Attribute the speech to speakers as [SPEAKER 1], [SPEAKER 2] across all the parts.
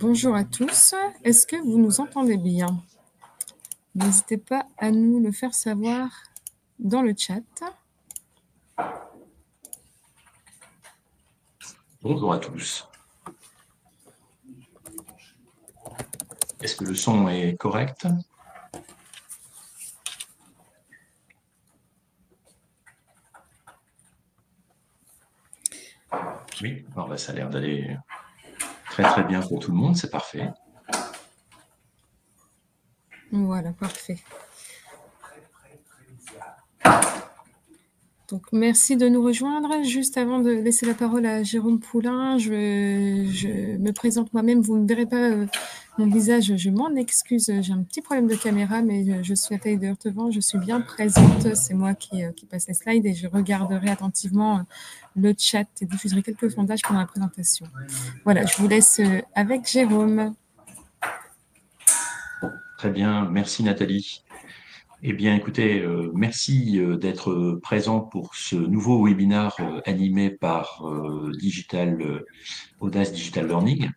[SPEAKER 1] Bonjour à tous, est-ce que vous nous entendez bien? N'hésitez pas à nous le faire savoir dans le chat.
[SPEAKER 2] Bonjour à tous. Est-ce que le son est correct? Oui, alors là, ça a l'air d'aller très très bien pour tout le monde, c'est parfait.
[SPEAKER 1] Voilà, parfait. Donc, merci de nous rejoindre. Juste avant de laisser la parole à Jérôme Poulain, je me présente moi-même. Vous ne verrez pas mon visage, je m'en excuse. J'ai un petit problème de caméra, mais je suis Nathalie de Hurtevent. Je suis bien présente. C'est moi qui passe les slides et je regarderai attentivement le chat et diffuserai quelques sondages pendant la présentation. Voilà, je vous laisse avec Jérôme.
[SPEAKER 2] Très bien, merci Nathalie. Eh bien, écoutez, merci d'être présent pour ce nouveau webinaire animé par Audace Digital Learning.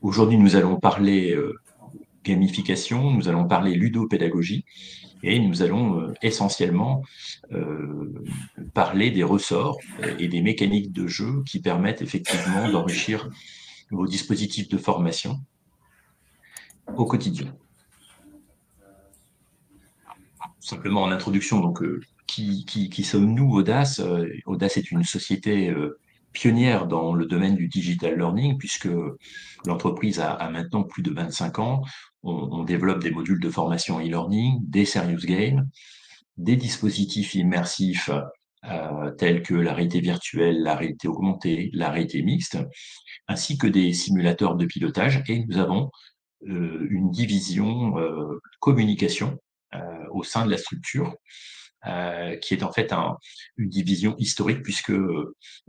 [SPEAKER 2] Aujourd'hui, nous allons parler gamification, nous allons parler ludopédagogie et nous allons essentiellement parler des ressorts et des mécaniques de jeu qui permettent effectivement d'enrichir vos dispositifs de formation au quotidien. Simplement en introduction, donc, qui sommes-nous, Audace? Audace est une société pionnière dans le domaine du digital learning, puisque l'entreprise a maintenant plus de 25 ans. On développe des modules de formation e-learning, des serious games, des dispositifs immersifs tels que la réalité virtuelle, la réalité augmentée, la réalité mixte, ainsi que des simulateurs de pilotage. Et nous avons une division communication au sein de la structure, qui est en fait une division historique, puisque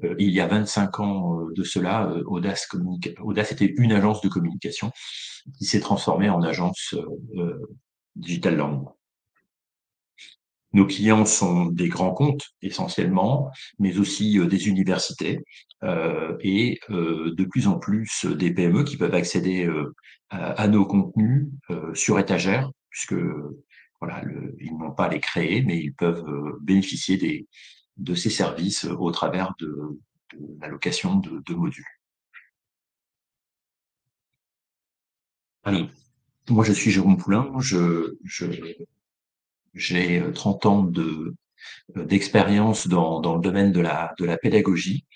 [SPEAKER 2] il y a 25 ans de cela, Audace était une agence de communication qui s'est transformée en agence digital learning. Nos clients sont des grands comptes essentiellement, mais aussi des universités et de plus en plus des PME qui peuvent accéder à nos contenus sur étagère, puisque voilà, ils n'ont pas à les créer, mais ils peuvent bénéficier de ces services au travers de la location de modules. Alors, moi, je suis Jérôme Poulain, j'ai 30 ans d'expérience dans le domaine de la pédagogie.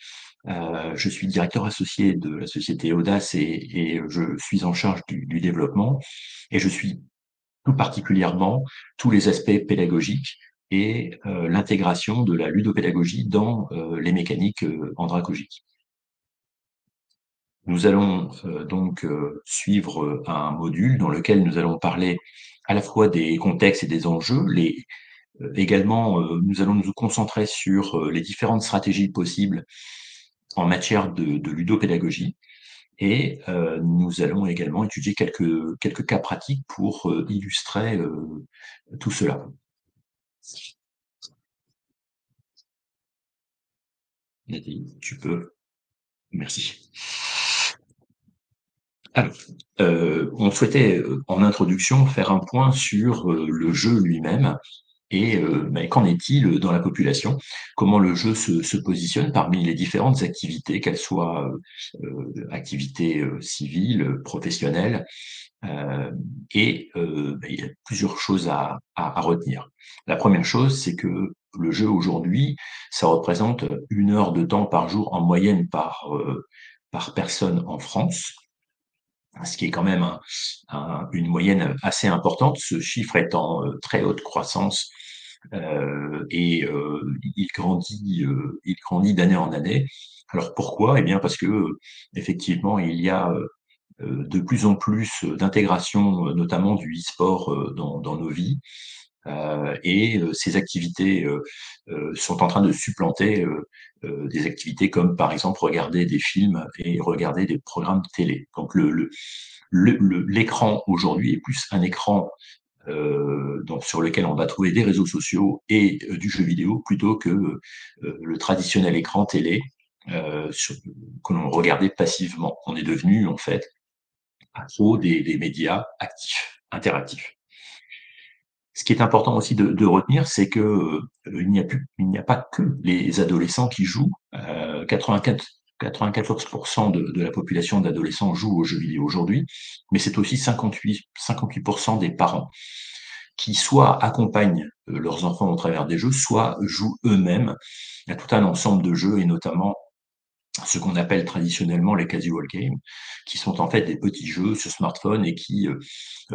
[SPEAKER 2] Je suis directeur associé de la société Audace et je suis en charge du développement et je suis tout particulièrement tous les aspects pédagogiques et l'intégration de la ludopédagogie dans les mécaniques andragogiques. Nous allons donc suivre un module dans lequel nous allons parler à la fois des contextes et des enjeux. Également, nous allons nous concentrer sur les différentes stratégies possibles en matière de ludopédagogie et nous allons également étudier quelques cas pratiques pour illustrer tout cela. Nathalie, tu peux. Merci. Alors, on souhaitait en introduction faire un point sur le jeu lui-même. Et mais qu'en est-il dans la population? Comment le jeu se positionne parmi les différentes activités, qu'elles soient activités civiles, professionnelles, il y a plusieurs choses à retenir. La première chose, c'est que le jeu aujourd'hui, ça représente 1 heure de temps par jour en moyenne par personne en France, ce qui est quand même une moyenne assez importante, ce chiffre est en très haute croissance il grandit d'année en année. Alors pourquoi? Eh bien parce que effectivement il y a de plus en plus d'intégration, notamment du e-sport dans nos vies, ces activités sont en train de supplanter des activités comme par exemple regarder des films et regarder des programmes télé. Donc l'écran aujourd'hui est plus un écran sur lequel on va trouver des réseaux sociaux et du jeu vidéo plutôt que le traditionnel écran télé que l'on regardait passivement. On est devenu en fait accro des médias actifs, interactifs. Ce qui est important aussi de retenir, c'est que il n'y a pas que les adolescents qui jouent. 94% de la population d'adolescents joue aux jeux vidéo aujourd'hui, mais c'est aussi 58% des parents qui soit accompagnent leurs enfants au travers des jeux, soit jouent eux-mêmes à tout un ensemble de jeux, et notamment ce qu'on appelle traditionnellement les casual games, qui sont en fait des petits jeux sur smartphone et qui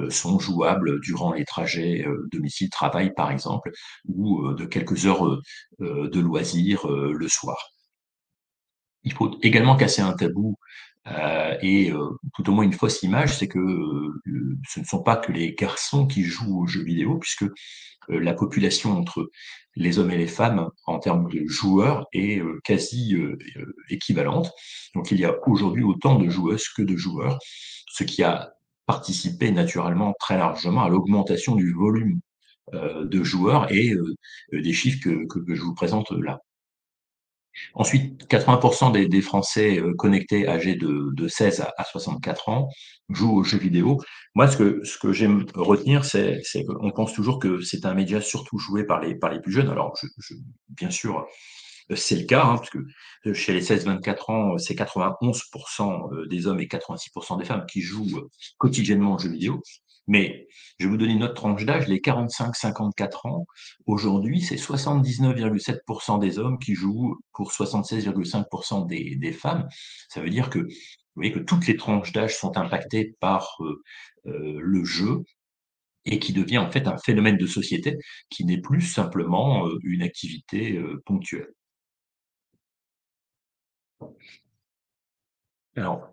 [SPEAKER 2] sont jouables durant les trajets domicile-travail, par exemple, ou de quelques heures de loisirs le soir. Il faut également casser un tabou et tout au moins une fausse image, c'est que ce ne sont pas que les garçons qui jouent aux jeux vidéo, puisque la population entre les hommes et les femmes en termes de joueurs est quasi équivalente. Donc il y a aujourd'hui autant de joueuses que de joueurs, ce qui a participé naturellement très largement à l'augmentation du volume de joueurs et des chiffres que je vous présente là. Ensuite, 80% des Français connectés âgés de 16 à 64 ans jouent aux jeux vidéo. Moi, ce que j'aime retenir, c'est qu'on pense toujours que c'est un média surtout joué par les plus jeunes. Alors, bien sûr, c'est le cas, hein, parce que chez les 16-24 ans, c'est 91% des hommes et 86% des femmes qui jouent quotidiennement aux jeux vidéo. Mais je vais vous donner une autre tranche d'âge, les 45-54 ans, aujourd'hui, c'est 79,7% des hommes qui jouent pour 76,5% des femmes. Ça veut dire que vous voyez que toutes les tranches d'âge sont impactées par le jeu, et qui devient en fait un phénomène de société qui n'est plus simplement une activité ponctuelle. Alors,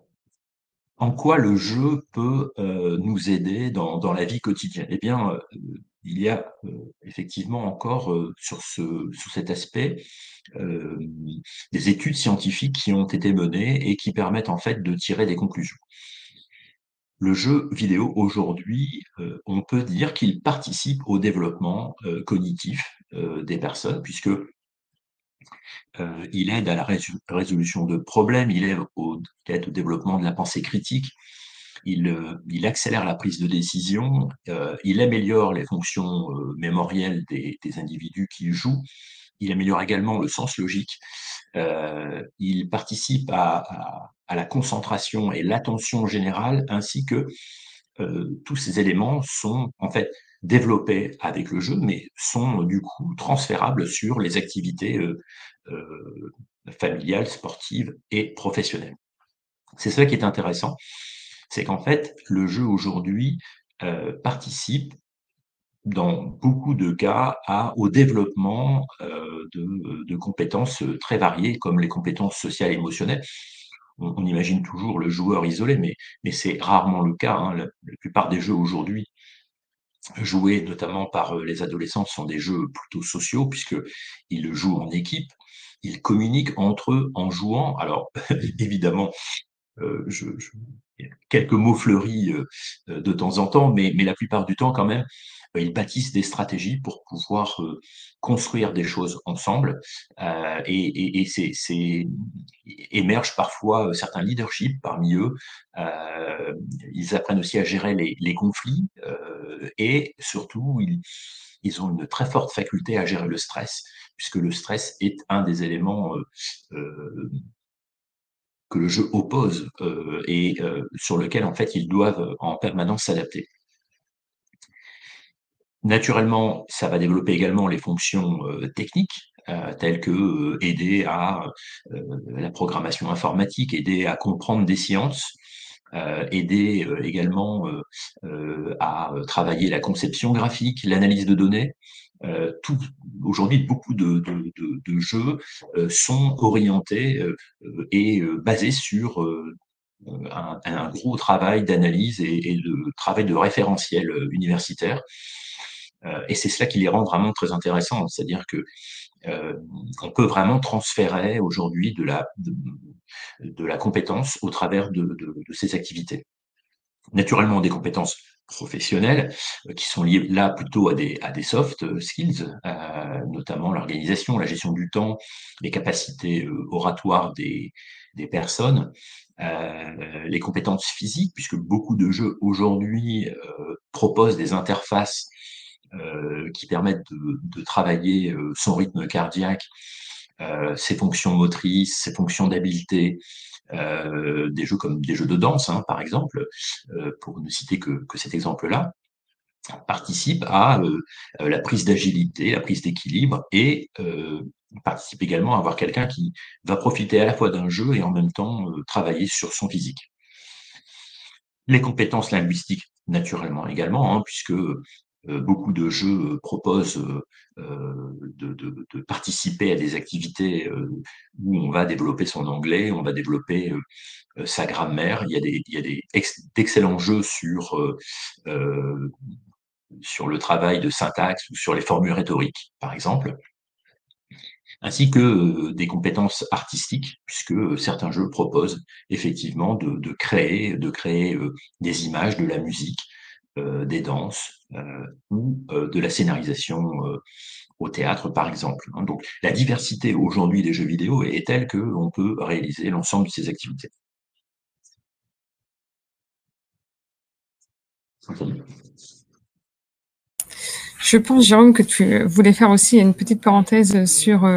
[SPEAKER 2] en quoi le jeu peut nous aider dans la vie quotidienne? Eh bien, il y a effectivement encore sur cet aspect euh, des études scientifiques qui ont été menées et qui permettent en fait de tirer des conclusions. Le jeu vidéo aujourd'hui, on peut dire qu'il participe au développement cognitif des personnes, puisque il aide à la résolution de problèmes, il aide au développement de la pensée critique, il accélère la prise de décision, il améliore les fonctions mémorielles des individus qui jouent, il améliore également le sens logique, il participe à la concentration et l'attention générale, ainsi que tous ces éléments sont en fait développés avec le jeu, mais sont du coup transférables sur les activités familiales, sportives et professionnelles. C'est ça qui est intéressant, c'est qu'en fait, le jeu aujourd'hui participe dans beaucoup de cas au développement de compétences très variées, comme les compétences sociales et émotionnelles. On imagine toujours le joueur isolé, mais c'est rarement le cas, hein. La plupart des jeux aujourd'hui, joués notamment par les adolescents, sont des jeux plutôt sociaux, puisqu'ils jouent en équipe, ils communiquent entre eux en jouant. Alors, évidemment, il y a quelques mots fleuris de temps en temps, mais la plupart du temps, quand même, ils bâtissent des stratégies pour pouvoir construire des choses ensemble. Émergent parfois certains leaderships parmi eux. Ils apprennent aussi à gérer les conflits et surtout, ils ont une très forte faculté à gérer le stress, puisque le stress est un des éléments que le jeu oppose et sur lequel en fait ils doivent en permanence s'adapter. Naturellement, ça va développer également les fonctions techniques, telles que aider à la programmation informatique, aider à comprendre des sciences, aider également à travailler la conception graphique, l'analyse de données. Aujourd'hui, beaucoup de jeux sont orientés et basés sur un gros travail d'analyse et de travail de référentiel universitaire. Et c'est cela qui les rend vraiment très intéressants, c'est-à-dire que on peut vraiment transférer aujourd'hui de la compétence au travers de ces activités. Naturellement, des compétences professionnelles qui sont liées là plutôt à des soft skills, notamment l'organisation, la gestion du temps, les capacités oratoires des personnes, les compétences physiques, puisque beaucoup de jeux aujourd'hui proposent des interfaces qui permettent de travailler son rythme cardiaque, ses fonctions motrices, ses fonctions d'habileté, des jeux comme des jeux de danse, hein, par exemple, pour ne citer que cet exemple-là, participe à la prise d'agilité, la prise d'équilibre et participe également à avoir quelqu'un qui va profiter à la fois d'un jeu et en même temps travailler sur son physique. Les compétences linguistiques, naturellement également, hein, puisque beaucoup de jeux proposent de participer à des activités où on va développer son anglais, on va développer sa grammaire. Il y a d'excellents jeux euh, sur le travail de syntaxe ou sur les formules rhétoriques, par exemple, ainsi que des compétences artistiques, puisque certains jeux proposent effectivement de créer des images, de la musique, des danses ou de la scénarisation au théâtre, par exemple, hein. Donc, la diversité aujourd'hui des jeux vidéo est telle qu'on peut réaliser l'ensemble de ces activités.
[SPEAKER 1] Je pense, Jérôme, que tu voulais faire aussi une petite parenthèse sur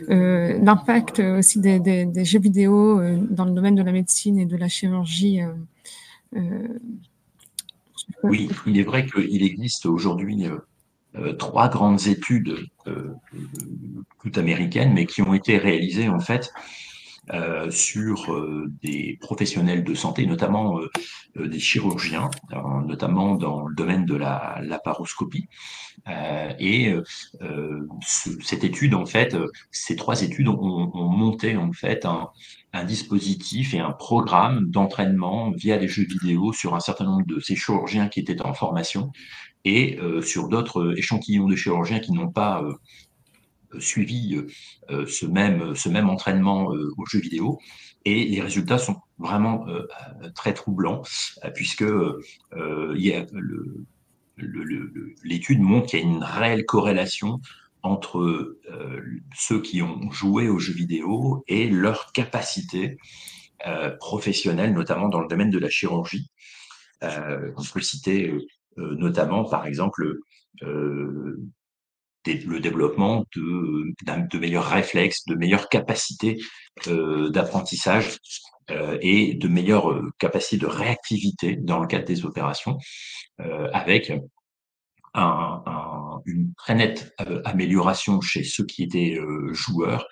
[SPEAKER 1] l'impact aussi des jeux vidéo dans le domaine de la médecine et de la chirurgie. Euh,
[SPEAKER 2] Oui, il est vrai qu'il existe aujourd'hui 3 grandes études, toutes américaines, mais qui ont été réalisées en fait sur des professionnels de santé, notamment des chirurgiens, notamment dans le domaine de la laparoscopie. Cette étude, en fait, ces 3 études ont monté en fait un dispositif et un programme d'entraînement via des jeux vidéo sur un certain nombre de ces chirurgiens qui étaient en formation et sur d'autres échantillons de chirurgiens qui n'ont pas suivi ce même entraînement aux jeux vidéo. Et les résultats sont vraiment très troublants, puisque il y a l'étude montre qu'il y a une réelle corrélation entre ceux qui ont joué aux jeux vidéo et leur capacité professionnelle, notamment dans le domaine de la chirurgie. On peut citer notamment, par exemple, euh, le développement de meilleurs réflexes, de meilleures capacités d'apprentissage et de meilleures capacités de réactivité dans le cadre des opérations, avec une très nette amélioration chez ceux qui étaient joueurs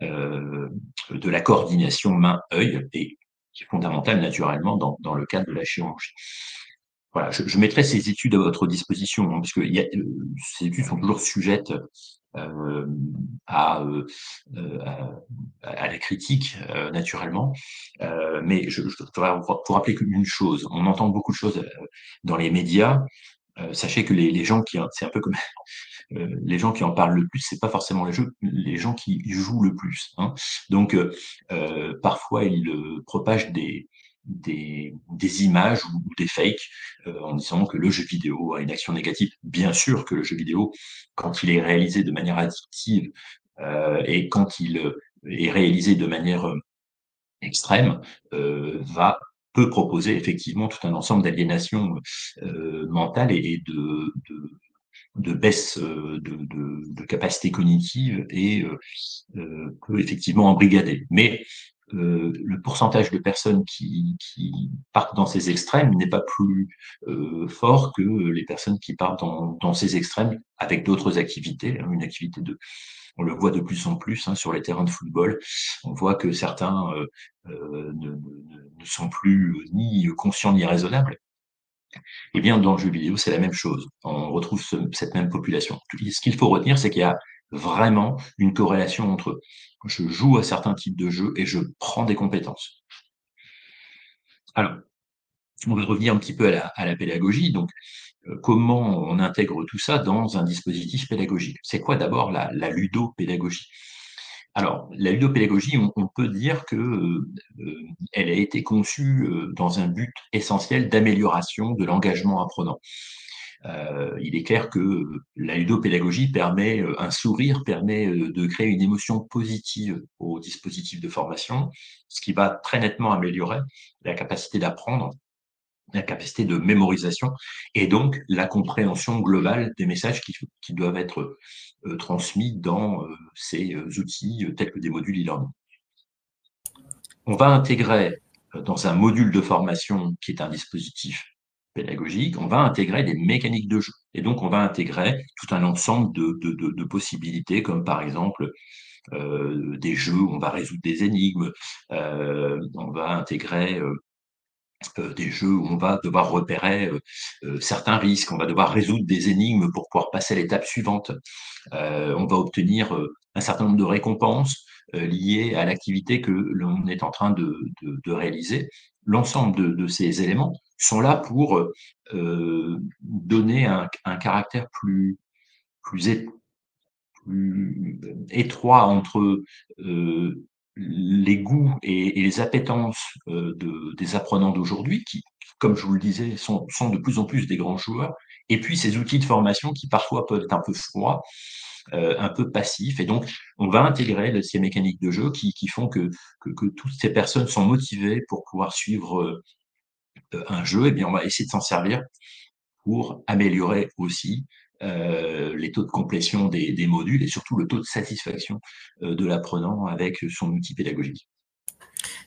[SPEAKER 2] de la coordination main-œil, et qui est fondamentale naturellement dans le cadre de la chirurgie. Voilà, je mettrai ces études à votre disposition, hein, parce que ces études sont toujours sujettes euh, à, euh, à la critique, naturellement. Mais je voudrais vous rappeler qu'une chose, on entend beaucoup de choses dans les médias. Sachez que les gens c'est un peu comme les gens qui en parlent le plus, c'est pas forcément les gens qui jouent le plus, hein. Donc, parfois, ils propagent des images ou des fakes en disant que le jeu vidéo a une action négative. Bien sûr que le jeu vidéo, quand il est réalisé de manière addictive et quand il est réalisé de manière extrême, peut proposer effectivement tout un ensemble d'aliénations mentales et de baisse de capacité cognitive et peut effectivement embrigader. Mais le pourcentage de personnes qui partent dans ces extrêmes n'est pas plus fort que les personnes qui partent dans ces extrêmes avec d'autres activités, hein, une activité on le voit de plus en plus hein, sur les terrains de football. On voit que certains ne sont plus ni conscients ni raisonnables. Eh bien, dans le jeu vidéo, c'est la même chose. On retrouve cette même population. Ce qu'il faut retenir, c'est qu'il y a vraiment une corrélation entre je joue à certains types de jeux et je prends des compétences. Alors, on va revenir un petit peu à la pédagogie. Donc, comment on intègre tout ça dans un dispositif pédagogique? C'est quoi d'abord la ludopédagogie? Alors, la ludopédagogie, on peut dire que elle a été conçue dans un but essentiel d'amélioration de l'engagement apprenant. Il est clair que la ludopédagogie permet, un sourire permet de créer une émotion positive au dispositif de formation, ce qui va très nettement améliorer la capacité d'apprendre, la capacité de mémorisation et donc la compréhension globale des messages qui doivent être transmis dans ces outils tels que des modules e-learning. On va intégrer dans un module de formation qui est un dispositif pédagogique, on va intégrer des mécaniques de jeu. Et donc, on va intégrer tout un ensemble de possibilités, comme par exemple des jeux où on va résoudre des énigmes, on va intégrer des jeux où on va devoir repérer certains risques, on va devoir résoudre des énigmes pour pouvoir passer à l'étape suivante. On va obtenir un certain nombre de récompenses liées à l'activité que l'on est en train de réaliser. L'ensemble de ces éléments sont là pour donner un caractère plus, plus étroit entre les goûts et les appétences des apprenants d'aujourd'hui, qui, comme je vous le disais, sont de plus en plus des grands joueurs, et puis ces outils de formation qui parfois peuvent être un peu froids, un peu passifs. Et donc, on va intégrer ces mécaniques de jeu qui font que toutes ces personnes sont motivées pour pouvoir suivre un jeu. Et bien, on va essayer de s'en servir pour améliorer aussi les taux de complétion des modules et surtout le taux de satisfaction de l'apprenant avec son outil pédagogique.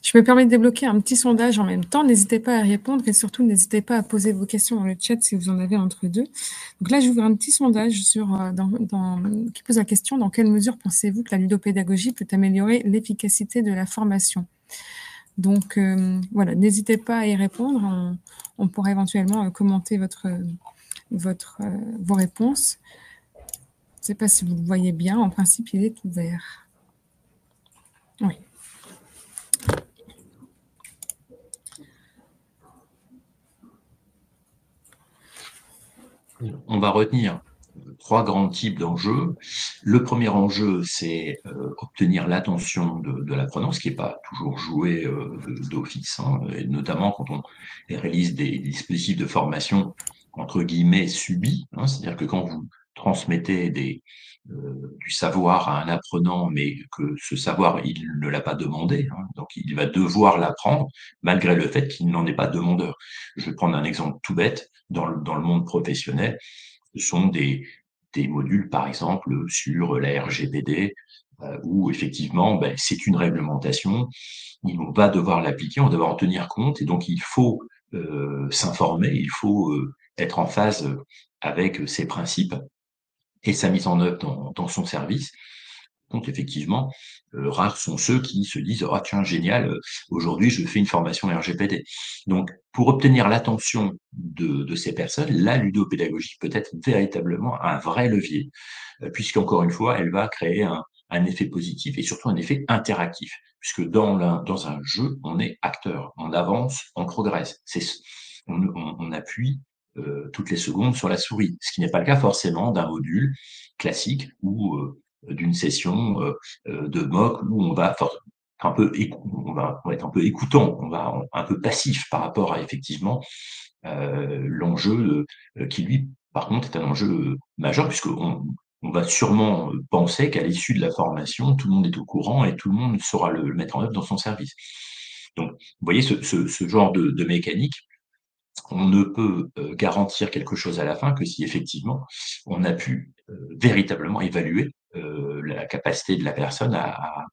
[SPEAKER 1] Je me permets de débloquer un petit sondage en même temps. N'hésitez pas à répondre et surtout n'hésitez pas à poser vos questions dans le chat si vous en avez entre deux. Donc là, j'ouvre un petit sondage qui pose la question: dans quelle mesure pensez-vous que la ludopédagogie peut améliorer l'efficacité de la formation? Donc voilà, n'hésitez pas à y répondre. On pourra éventuellement commenter vos réponses. Je ne sais pas si vous le voyez bien. En principe, il est ouvert. Oui.
[SPEAKER 2] On va retenir trois grands types d'enjeux. Le premier enjeu, c'est obtenir l'attention de l'apprenant, ce qui n'est pas toujours joué d'office, hein, et notamment quand on réalise des dispositifs de formation entre guillemets subis, hein, c'est-à-dire que quand vous transmettez du savoir à un apprenant, mais que ce savoir, il ne l'a pas demandé, hein, donc il va devoir l'apprendre, malgré le fait qu'il n'en est pas demandeur. Je vais prendre un exemple tout bête, dans le monde professionnel, ce sont des modules, par exemple, sur la RGPD, où effectivement, ben, c'est une réglementation, on va devoir l'appliquer, on va devoir en tenir compte, et donc il faut s'informer, il faut être en phase avec ces principes et sa mise en œuvre dans son service. Donc effectivement, rares sont ceux qui se disent: «Ah tiens, génial, aujourd'hui je fais une formation RGPD». Donc pour obtenir l'attention de ces personnes, la ludopédagogie peut être véritablement un vrai levier, puisqu'encore une fois, elle va créer un effet positif et surtout un effet interactif. Puisque dans un jeu, on est acteur, on avance, on progresse. On appuie toutes les secondes sur la souris, ce qui n'est pas le cas forcément d'un module classique ou d'une session de mock où on va on va être un peu écoutant, on va un peu passif par rapport à effectivement l'enjeu qui lui, par contre, est un enjeu majeur puisqu'on va sûrement penser qu'à l'issue de la formation, tout le monde est au courant et tout le monde saura le mettre en œuvre dans son service. Donc, vous voyez, ce genre de mécanique, on ne peut garantir quelque chose à la fin que si effectivement on a pu véritablement évaluer la capacité de la personne à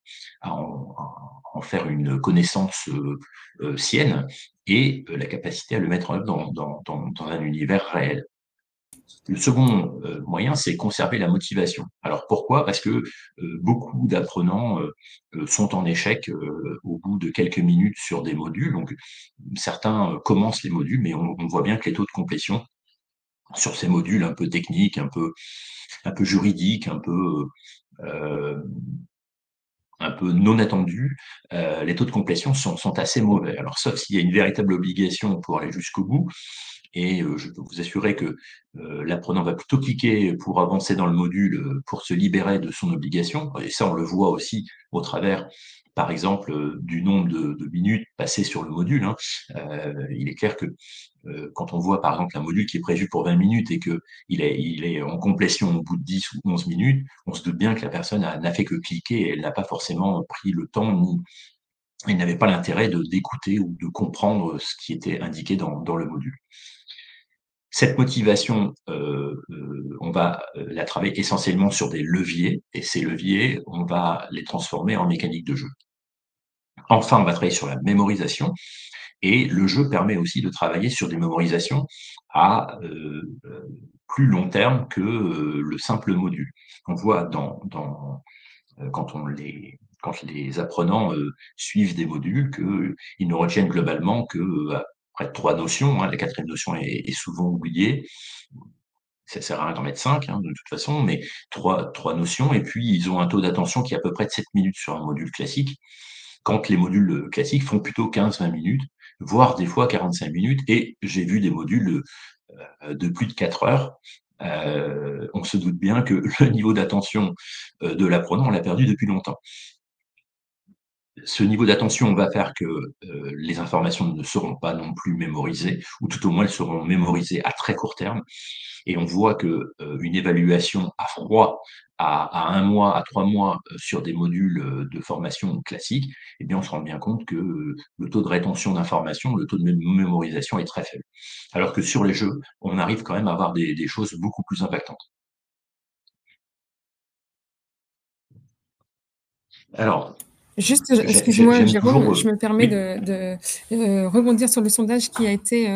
[SPEAKER 2] en faire une connaissance sienne et la capacité à le mettre en œuvre dans un univers réel. Le second moyen, c'est conserver la motivation. Alors pourquoi? Parce que beaucoup d'apprenants sont en échec au bout de quelques minutes sur des modules. Donc certains commencent les modules, mais on voit bien que les taux de complétion sur ces modules un peu techniques, un peu juridiques, euh, un peu non attendus, les taux de complétion sont assez mauvais. Alors sauf s'il y a une véritable obligation pour aller jusqu'au bout, Et je peux vous assurer que l'apprenant va plutôt cliquer pour avancer dans le module, pour se libérer de son obligation. Et ça, on le voit aussi au travers, par exemple, du nombre de minutes passées sur le module, hein. Il est clair que quand on voit par exemple un module qui est prévu pour 20 minutes et qu'il est en complétion au bout de 10 ou 11 minutes, on se doute bien que la personne n'a fait que cliquer et elle n'a pas forcément pris le temps ni elle n'avait pas l'intérêt d'écouter ou de comprendre ce qui était indiqué dans le module. Cette motivation, on va la travailler essentiellement sur des leviers, et ces leviers, on va les transformer en mécanique de jeu. Enfin, on va travailler sur la mémorisation, et le jeu permet aussi de travailler sur des mémorisations à plus long terme que le simple module. On voit quand les apprenants suivent des modules qu'ils ne retiennent globalement que près de 3 notions, hein. La quatrième notion est souvent oubliée. Ça sert à rien d'en mettre 5, hein, de toute façon, mais trois notions, et puis ils ont un taux d'attention qui est à peu près de 7 minutes sur un module classique, quand les modules classiques font plutôt 15-20 minutes, voire des fois 45 minutes, et j'ai vu des modules de plus de 4 heures. On se doute bien que le niveau d'attention de l'apprenant, on l'a perdu depuis longtemps. Ce niveau d'attention va faire que les informations ne seront pas non plus mémorisées, ou tout au moins elles seront mémorisées à très court terme. Et on voit que une évaluation à froid, à 1 mois, à 3 mois, sur des modules de formation classiques, eh bien, on se rend bien compte que le taux de rétention d'informations, le taux de mémorisation est très faible. Alors que sur les jeux, on arrive quand même à avoir des choses beaucoup plus impactantes. Alors,
[SPEAKER 1] Juste, excuse-moi,
[SPEAKER 2] j'aime
[SPEAKER 1] Jérôme,
[SPEAKER 2] toujours.
[SPEAKER 1] je me permets
[SPEAKER 2] Oui,
[SPEAKER 1] de rebondir sur le sondage qui a été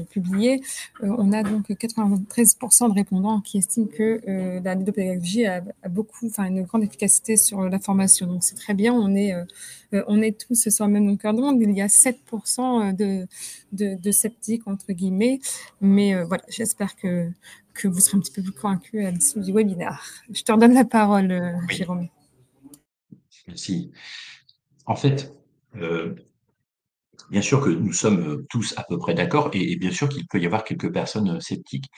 [SPEAKER 1] publié. On a donc 93% de répondants qui estiment que la ludopédagogie a beaucoup, enfin, une grande efficacité sur la formation. Donc, c'est très bien. On est tous sur le même longueur d'onde. Il y a 7% de sceptiques, entre guillemets. Mais voilà, j'espère que vous serez un petit peu plus convaincus à l'issue du webinaire. Je te redonne la parole,
[SPEAKER 2] oui,
[SPEAKER 1] Jérôme.
[SPEAKER 2] merci. En fait, bien sûr que nous sommes tous à peu près d'accord, et bien sûr qu'il peut y avoir quelques personnes sceptiques.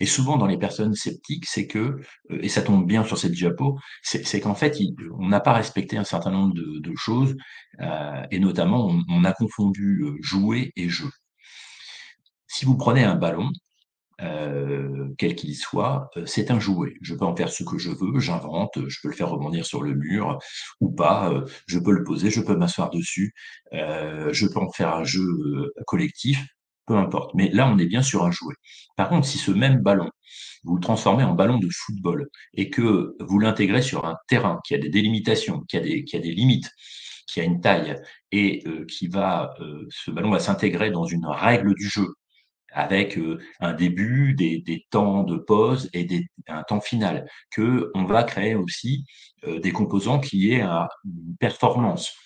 [SPEAKER 2] Et souvent dans les personnes sceptiques, c'est que, et ça tombe bien sur cette diapo, c'est qu'en fait, on n'a pas respecté un certain nombre de choses, et notamment on a confondu jouer et jeu. Si vous prenez un ballon, quel qu'il soit, c'est un jouet. Je peux en faire ce que je veux, j'invente, je peux le faire rebondir sur le mur ou pas, je peux le poser, je peux m'asseoir dessus, je peux en faire un jeu collectif, peu importe. Mais là, on est bien sur un jouet. Par contre, si ce même ballon, vous le transformez en ballon de football et que vous l'intégrez sur un terrain qui a des délimitations, qui a des limites, qui a une taille, et ce ballon va s'intégrer dans une règle du jeu avec un début, des temps de pause et un temps final, que on va créer aussi des composants qui aient une performance.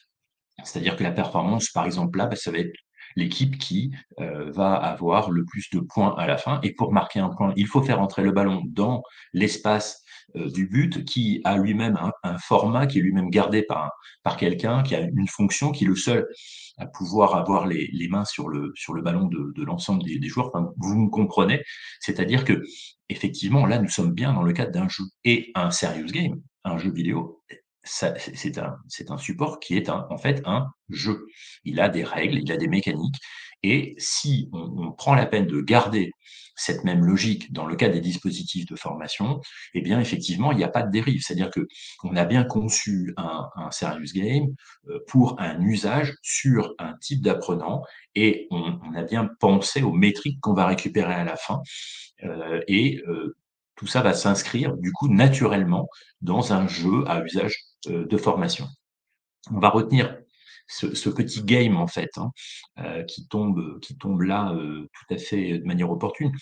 [SPEAKER 2] C'est-à-dire que la performance, par exemple, là, bah, ça va être l'équipe qui va avoir le plus de points à la fin. Et pour marquer un point, il faut faire entrer le ballon dans l'espace du but, qui a lui-même un format qui est lui-même gardé par quelqu'un, qui a une fonction, qui est le seul à pouvoir avoir les mains sur le ballon de l'ensemble des joueurs. Enfin, vous me comprenez? C'est-à-dire que effectivement, là, nous sommes bien dans le cadre d'un jeu, et un serious game, un jeu vidéo. C'est un support qui est en fait un jeu. Il a des règles, il a des mécaniques, et si on prend la peine de garder cette même logique dans le cas des dispositifs de formation, eh bien effectivement, il n'y a pas de dérive. C'est-à-dire que on a bien conçu un serious game pour un usage sur un type d'apprenant, et on a bien pensé aux métriques qu'on va récupérer à la fin, et tout ça va s'inscrire du coup naturellement dans un jeu à usage de formation. On va retenir ce petit game en fait, hein, qui tombe là tout à fait de manière opportune.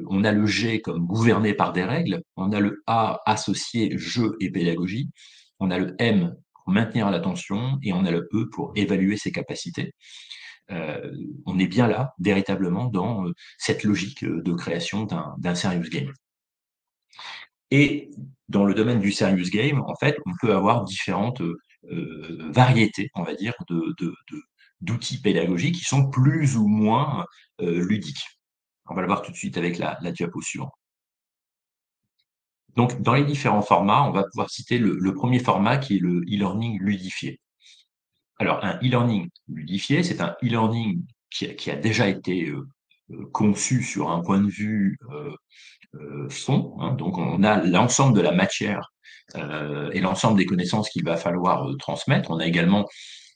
[SPEAKER 2] On a le G comme gouverné par des règles, on a le A associé jeu et pédagogie, on a le M pour maintenir l'attention, et on a le E pour évaluer ses capacités. On est bien là, véritablement, dans cette logique de création d'un serious game. Et dans le domaine du serious game, en fait, on peut avoir différentes variétés, on va dire, d'outils pédagogiques qui sont plus ou moins ludiques. On va le voir tout de suite avec la diapo suivante. Donc, dans les différents formats, on va pouvoir citer le premier format qui est le e-learning ludifié. Alors, un e-learning ludifié, c'est un e-learning qui a déjà été conçu sur un point de vue fond. Hein. Donc, on a l'ensemble de la matière et l'ensemble des connaissances qu'il va falloir transmettre. On a également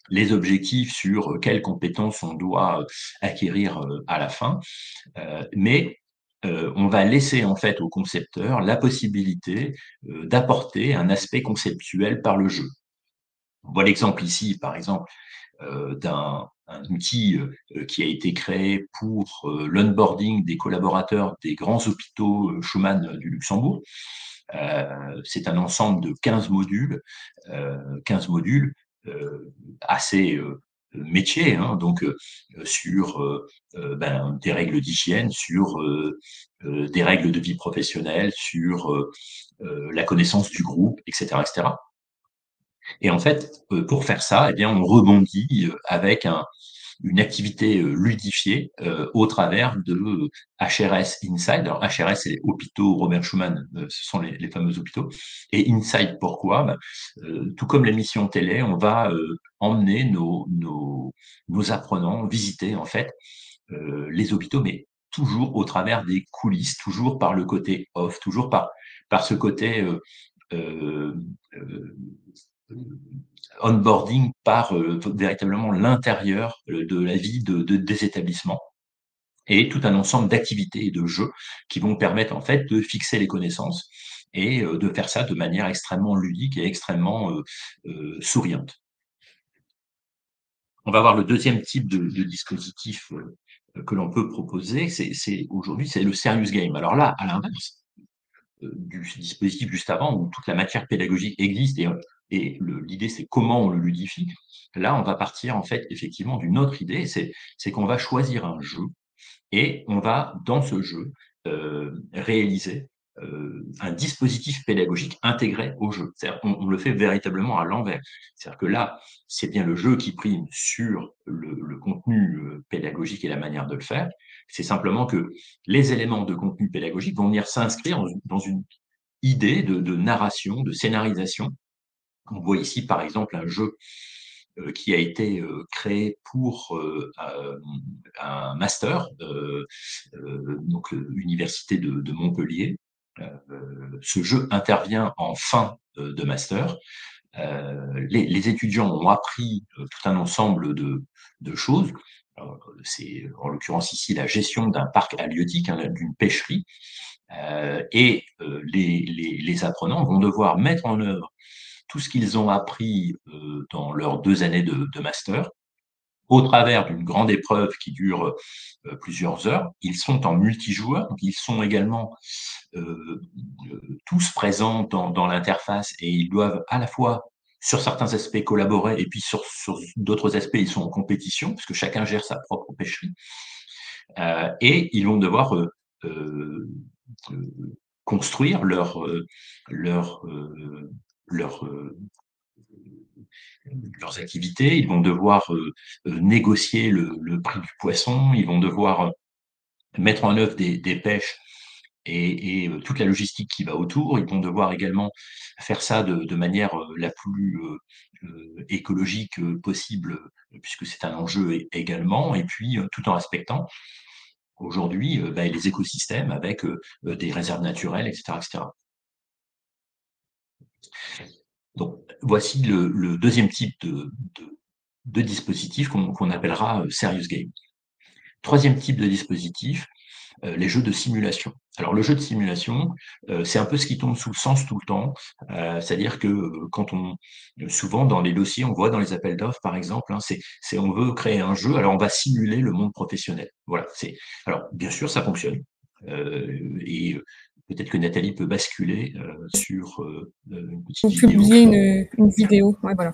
[SPEAKER 2] les objectifs sur quelles compétences on doit acquérir à la fin. Mais on va laisser en fait au concepteur la possibilité d'apporter un aspect conceptuel par le jeu. On voit l'exemple ici, par exemple, d'un outil qui a été créé pour l'onboarding des collaborateurs des grands hôpitaux Schumann du Luxembourg. C'est un ensemble de 15 modules, 15 modules assez métiers, hein, donc sur des règles d'hygiène, sur des règles de vie professionnelle, sur la connaissance du groupe, etc., etc. Et en fait, pour faire ça, eh bien, on rebondit avec une activité ludifiée au travers de HRS Inside. Alors, HRS, c'est les hôpitaux Robert Schumann, ce sont les fameux hôpitaux. Et Inside, pourquoi? Tout comme l'émission télé, on va emmener nos apprenants visiter en fait les hôpitaux, mais toujours au travers des coulisses, toujours par le côté off, toujours par ce côté euh, euh, onboarding par véritablement l'intérieur de la vie des établissements et tout un ensemble d'activités et de jeux qui vont permettre en fait de fixer les connaissances et de faire ça de manière extrêmement ludique et extrêmement souriante. On va voir le deuxième type de dispositif que l'on peut proposer, aujourd'hui, c'est le serious game. Alors là, à l'inverse, du dispositif juste avant, où toute la matière pédagogique existe et l'idée, c'est comment on le ludifie. Là, on va partir, en fait, effectivement, d'une autre idée, c'est qu'on va choisir un jeu et on va, dans ce jeu, réaliser un dispositif pédagogique intégré au jeu. C'est-à-dire qu'on le fait véritablement à l'envers. C'est-à-dire que là, c'est bien le jeu qui prime sur le contenu pédagogique et la manière de le faire. C'est simplement que les éléments de contenu pédagogique vont venir s'inscrire dans une idée de narration, de scénarisation. On voit ici, par exemple, un jeu qui a été créé pour un master, donc l'université de Montpellier. Ce jeu intervient en fin de master. Les étudiants ont appris tout un ensemble de choses. C'est en l'occurrence ici la gestion d'un parc halieutique, hein, d'une pêcherie. Et les apprenants vont devoir mettre en œuvre tout ce qu'ils ont appris dans leurs 2 années de master au travers d'une grande épreuve qui dure plusieurs heures. Ils sont en multijoueur, donc ils sont également tous présents dans l'interface et ils doivent à la fois sur certains aspects collaborer et puis sur d'autres aspects ils sont en compétition puisque chacun gère sa propre pêcherie et ils vont devoir construire leur leurs activités, ils vont devoir négocier le prix du poisson, ils vont devoir mettre en œuvre des pêches et toute la logistique qui va autour. Ils vont devoir également faire ça de manière la plus écologique possible, puisque c'est un enjeu également, et puis tout en respectant aujourd'hui les écosystèmes avec des réserves naturelles, etc., etc. Donc, voici le deuxième type de dispositif qu'on appellera serious game. Troisième type de dispositif, les jeux de simulation. Alors le jeu de simulation, c'est un peu ce qui tombe sous le sens tout le temps. C'est-à-dire que souvent dans les dossiers, on voit dans les appels d'offres par exemple, hein, on veut créer un jeu, alors on va simuler le monde professionnel. Voilà. Alors bien sûr, ça fonctionne. Et peut-être que Nathalie peut basculer sur une petite
[SPEAKER 1] Vous
[SPEAKER 2] vidéo.
[SPEAKER 1] publiez une vidéo, ouais, voilà.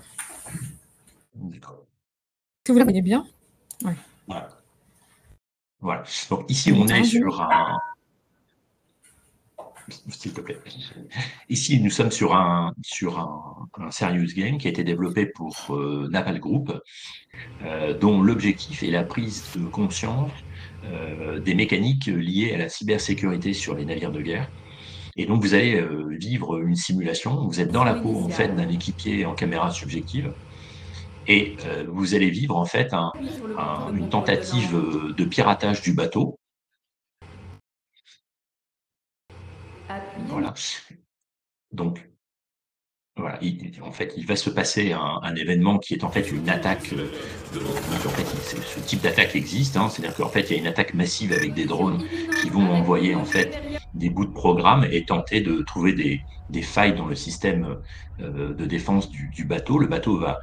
[SPEAKER 2] D'accord.
[SPEAKER 1] Est-ce que vous la voyez bien? Ouais.
[SPEAKER 2] Voilà. Donc ici, on est sur un... s'il te plaît. Ici, nous sommes sur un serious game qui a été développé pour Naval Group, dont l'objectif est la prise de conscience des mécaniques liées à la cybersécurité sur les navires de guerre. Et donc, vous allez vivre une simulation. Vous êtes dans la
[SPEAKER 3] Fou
[SPEAKER 2] peau en fait
[SPEAKER 3] initial.
[SPEAKER 2] d'un équipier en caméra subjective, et vous allez vivre en fait
[SPEAKER 3] Appuie sur le bouton de
[SPEAKER 2] une
[SPEAKER 3] contrôle de
[SPEAKER 2] tentative
[SPEAKER 3] langue.
[SPEAKER 2] de piratage du bateau.
[SPEAKER 3] Appuyez.
[SPEAKER 2] Voilà. Donc, voilà, en fait, il va se passer un événement qui est en fait une attaque. Donc, en fait, ce type d'attaque existe. Hein, c'est-à-dire qu'en fait, il y a une attaque massive avec des
[SPEAKER 3] Collision
[SPEAKER 2] drones qui
[SPEAKER 3] imminente
[SPEAKER 2] vont
[SPEAKER 3] avec le
[SPEAKER 2] envoyer en
[SPEAKER 3] navire
[SPEAKER 2] fait
[SPEAKER 3] supérieur.
[SPEAKER 2] des bouts de programme et tenter de trouver des failles dans le système de défense du bateau. Le bateau va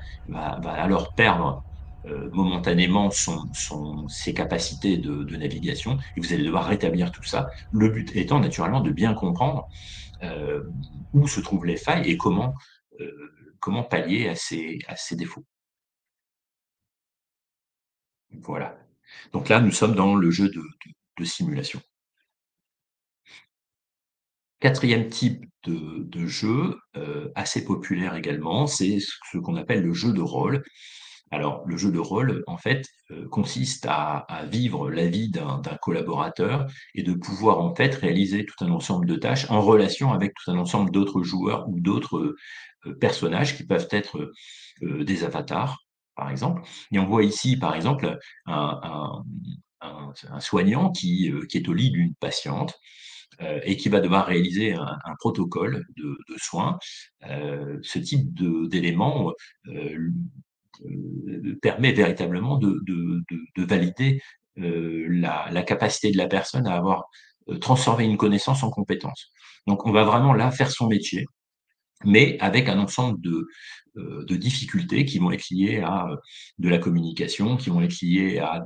[SPEAKER 2] alors perdre momentanément ses capacités de navigation et vous allez devoir rétablir tout ça. Le but étant naturellement de bien comprendre euh, où se trouvent les failles et comment pallier à ces défauts. Voilà. Donc là, nous sommes dans le jeu de simulation. Quatrième type de jeu, assez populaire également, c'est ce qu'on appelle le jeu de rôle. Alors, le jeu de rôle, en fait, consiste à vivre la vie d'un collaborateur et de pouvoir, en fait, réaliser tout un ensemble de tâches en relation avec tout un ensemble d'autres joueurs ou d'autres personnages qui peuvent être des avatars, par exemple. Et on voit ici, par exemple, un, un- un soignant qui est au lit d'une patiente et qui va devoir réaliser un protocole de soins. Ce type d'élément permet véritablement de valider la capacité de la personne à avoir transformé une connaissance en compétence. Donc, on va vraiment là faire son métier, mais avec un ensemble de difficultés qui vont être liées à de la communication, qui vont être liées à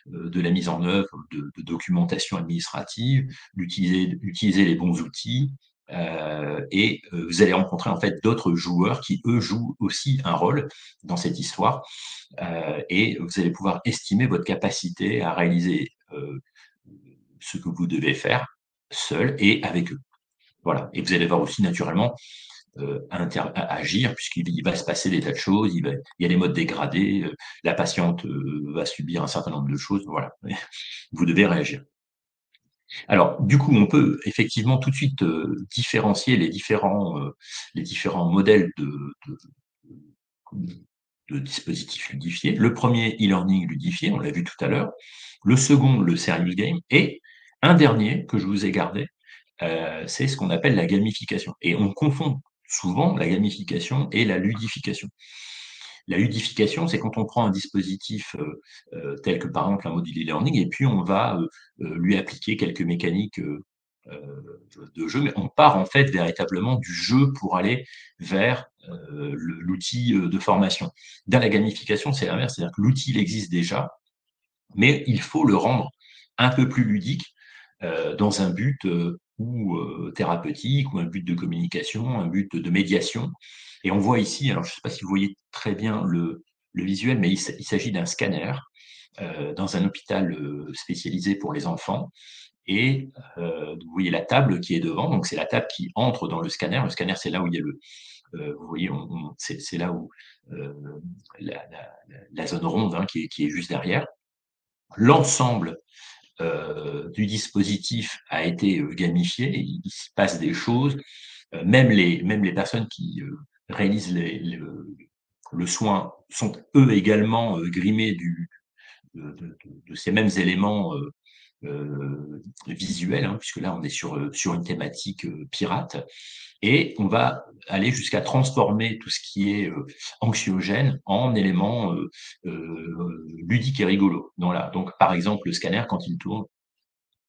[SPEAKER 2] de la mise en œuvre de documentation administrative, utiliser les bons outils. Vous allez rencontrer en fait d'autres joueurs qui, eux, jouent aussi un rôle dans cette histoire. Et vous allez pouvoir estimer votre capacité à réaliser ce que vous devez faire seul et avec eux. Voilà. Et vous allez voir aussi naturellement à agir, puisqu'il va se passer des tas de choses, il y a des modes dégradés, la patiente va subir un certain nombre de choses, voilà. Vous devez réagir. Alors, du coup, on peut effectivement tout de suite différencier les différents modèles de dispositifs ludifiés. Le premier, e-learning ludifié, on l'a vu tout à l'heure. Le second, le serious game. Et un dernier que je vous ai gardé, c'est ce qu'on appelle la gamification. Et on confond souvent la gamification et la ludification. La ludification, c'est quand on prend un dispositif tel que par exemple un module e-learning et puis on va lui appliquer quelques mécaniques de jeu, mais on part en fait véritablement du jeu pour aller vers l'outil de formation. Dans la gamification, c'est l'inverse, c'est-à-dire que l'outil il existe déjà, mais il faut le rendre un peu plus ludique dans un but ou thérapeutique, ou un but de communication, un but de médiation. Et on voit ici, alors je ne sais pas si vous voyez très bien le visuel, mais il s'agit d'un scanner dans un hôpital spécialisé pour les enfants. Et vous voyez la table qui est devant, donc c'est la table qui entre dans le scanner. Le scanner, c'est là où il y a vous voyez, c'est là où euh, la zone ronde hein, qui est juste derrière. L'ensemble du dispositif a été gamifié, il se passe des choses, même les personnes qui réalisent le soin sont eux également grimés de ces mêmes éléments visuels, hein, puisque là on est sur une thématique pirate, et on va aller jusqu'à transformer tout ce qui est anxiogène en éléments ludiques et rigolos. Donc par exemple le scanner quand il tourne,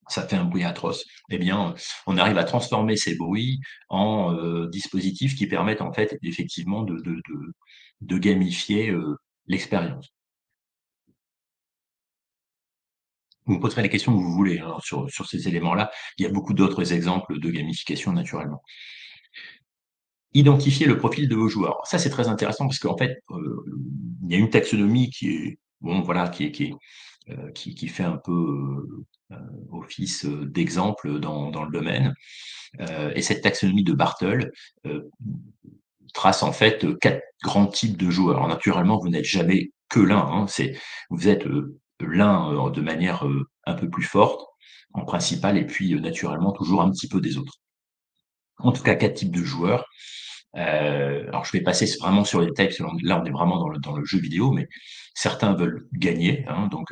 [SPEAKER 2] ça fait un bruit atroce. Eh bien, on arrive à transformer ces bruits en dispositifs qui permettent en fait effectivement de gamifier l'expérience. Vous me poserez les questions que vous voulez hein, sur ces éléments-là. Il y a beaucoup d'autres exemples de gamification naturellement. Identifier le profil de vos joueurs. Ça, c'est très intéressant parce qu'en fait, il y a une taxonomie qui est, bon, voilà, qui fait un peu office d'exemple dans le domaine. Et cette taxonomie de Bartle trace en fait 4 grands types de joueurs. Alors, naturellement, vous n'êtes jamais que l'un, hein, vous êtes l'un de manière un peu plus forte en principal, et puis naturellement toujours un petit peu des autres. En tout cas, 4 types de joueurs. Alors, je vais passer vraiment sur les détails, parce que là, on est vraiment dans le jeu vidéo, mais certains veulent gagner, hein, donc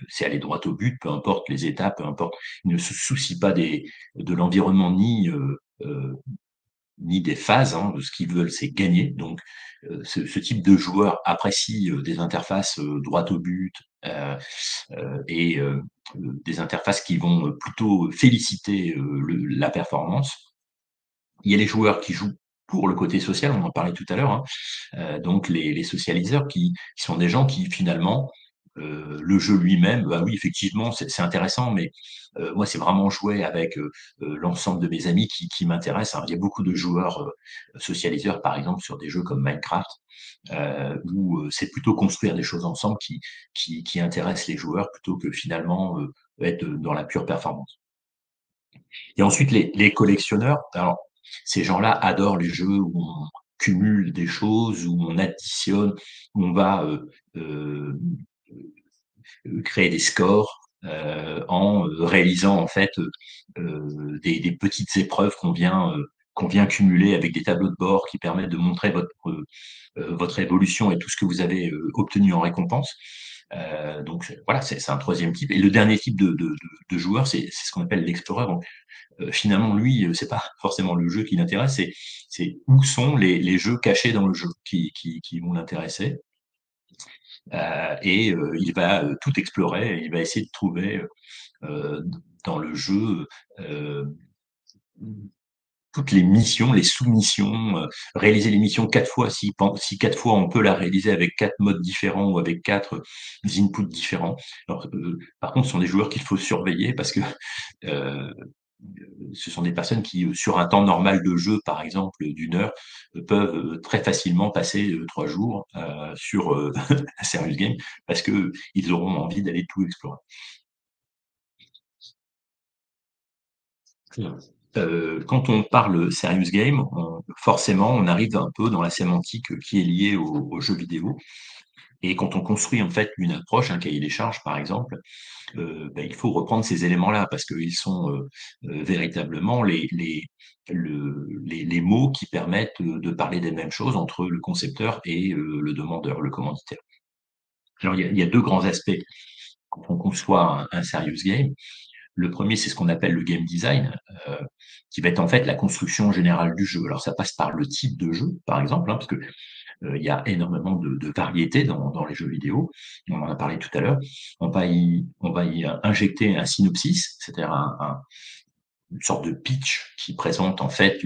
[SPEAKER 2] c'est aller droit au but, peu importe les étapes, peu importe. Ils ne se soucient pas de l'environnement ni des phases, hein, de ce qu'ils veulent, c'est gagner. Donc, ce type de joueur apprécie des interfaces droit au but et des interfaces qui vont plutôt féliciter la performance. Il y a les joueurs qui jouent pour le côté social, on en parlait tout à l'heure, hein, donc les socialiseurs qui sont des gens qui finalement, le jeu lui-même, bah oui, effectivement, c'est intéressant, mais moi, c'est vraiment jouer avec l'ensemble de mes amis qui m'intéresse, hein. Il y a beaucoup de joueurs socialiseurs, par exemple, sur des jeux comme Minecraft, où c'est plutôt construire des choses ensemble qui intéressent les joueurs plutôt que finalement être dans la pure performance. Et ensuite, les collectionneurs, alors, ces gens-là adorent les jeux où on cumule des choses, où on additionne, où on va créer des scores en réalisant en fait des petites épreuves qu'on vient cumuler avec des tableaux de bord qui permettent de montrer votre évolution et tout ce que vous avez obtenu en récompense. Donc voilà, c'est un troisième type. Et le dernier type de joueur, c'est ce qu'on appelle l'explorer. Donc, finalement, lui, c'est pas forcément le jeu qui l'intéresse, c'est où sont les jeux cachés dans le jeu qui vont l'intéresser. Et il va tout explorer, et il va essayer de trouver dans le jeu toutes les missions, les sous-missions, réaliser les missions 4 fois, si 4 fois on peut la réaliser avec 4 modes différents ou avec 4 inputs différents. Alors, par contre, ce sont des joueurs qu'il faut surveiller parce que euh, ce sont des personnes qui, sur un temps normal de jeu, par exemple d'1 heure, peuvent très facilement passer 3 jours sur un serious game parce qu'ils auront envie d'aller tout explorer. Quand on parle serious game, forcément, on arrive un peu dans la sémantique qui est liée aux jeux vidéo. Et quand on construit en fait une approche, un cahier des charges par exemple, il faut reprendre ces éléments-là parce qu'ils sont véritablement les mots qui permettent de parler des mêmes choses entre le concepteur et le demandeur, le commanditaire. Alors il y a deux grands aspects quand on conçoit un serious game. Le premier, c'est ce qu'on appelle le game design, qui va être en fait la construction générale du jeu. Alors ça passe par le type de jeu, par exemple, hein, parce que il y a énormément de variétés dans les jeux vidéo. On en a parlé tout à l'heure. On va y injecter un synopsis, c'est-à-dire une sorte de pitch qui présente en fait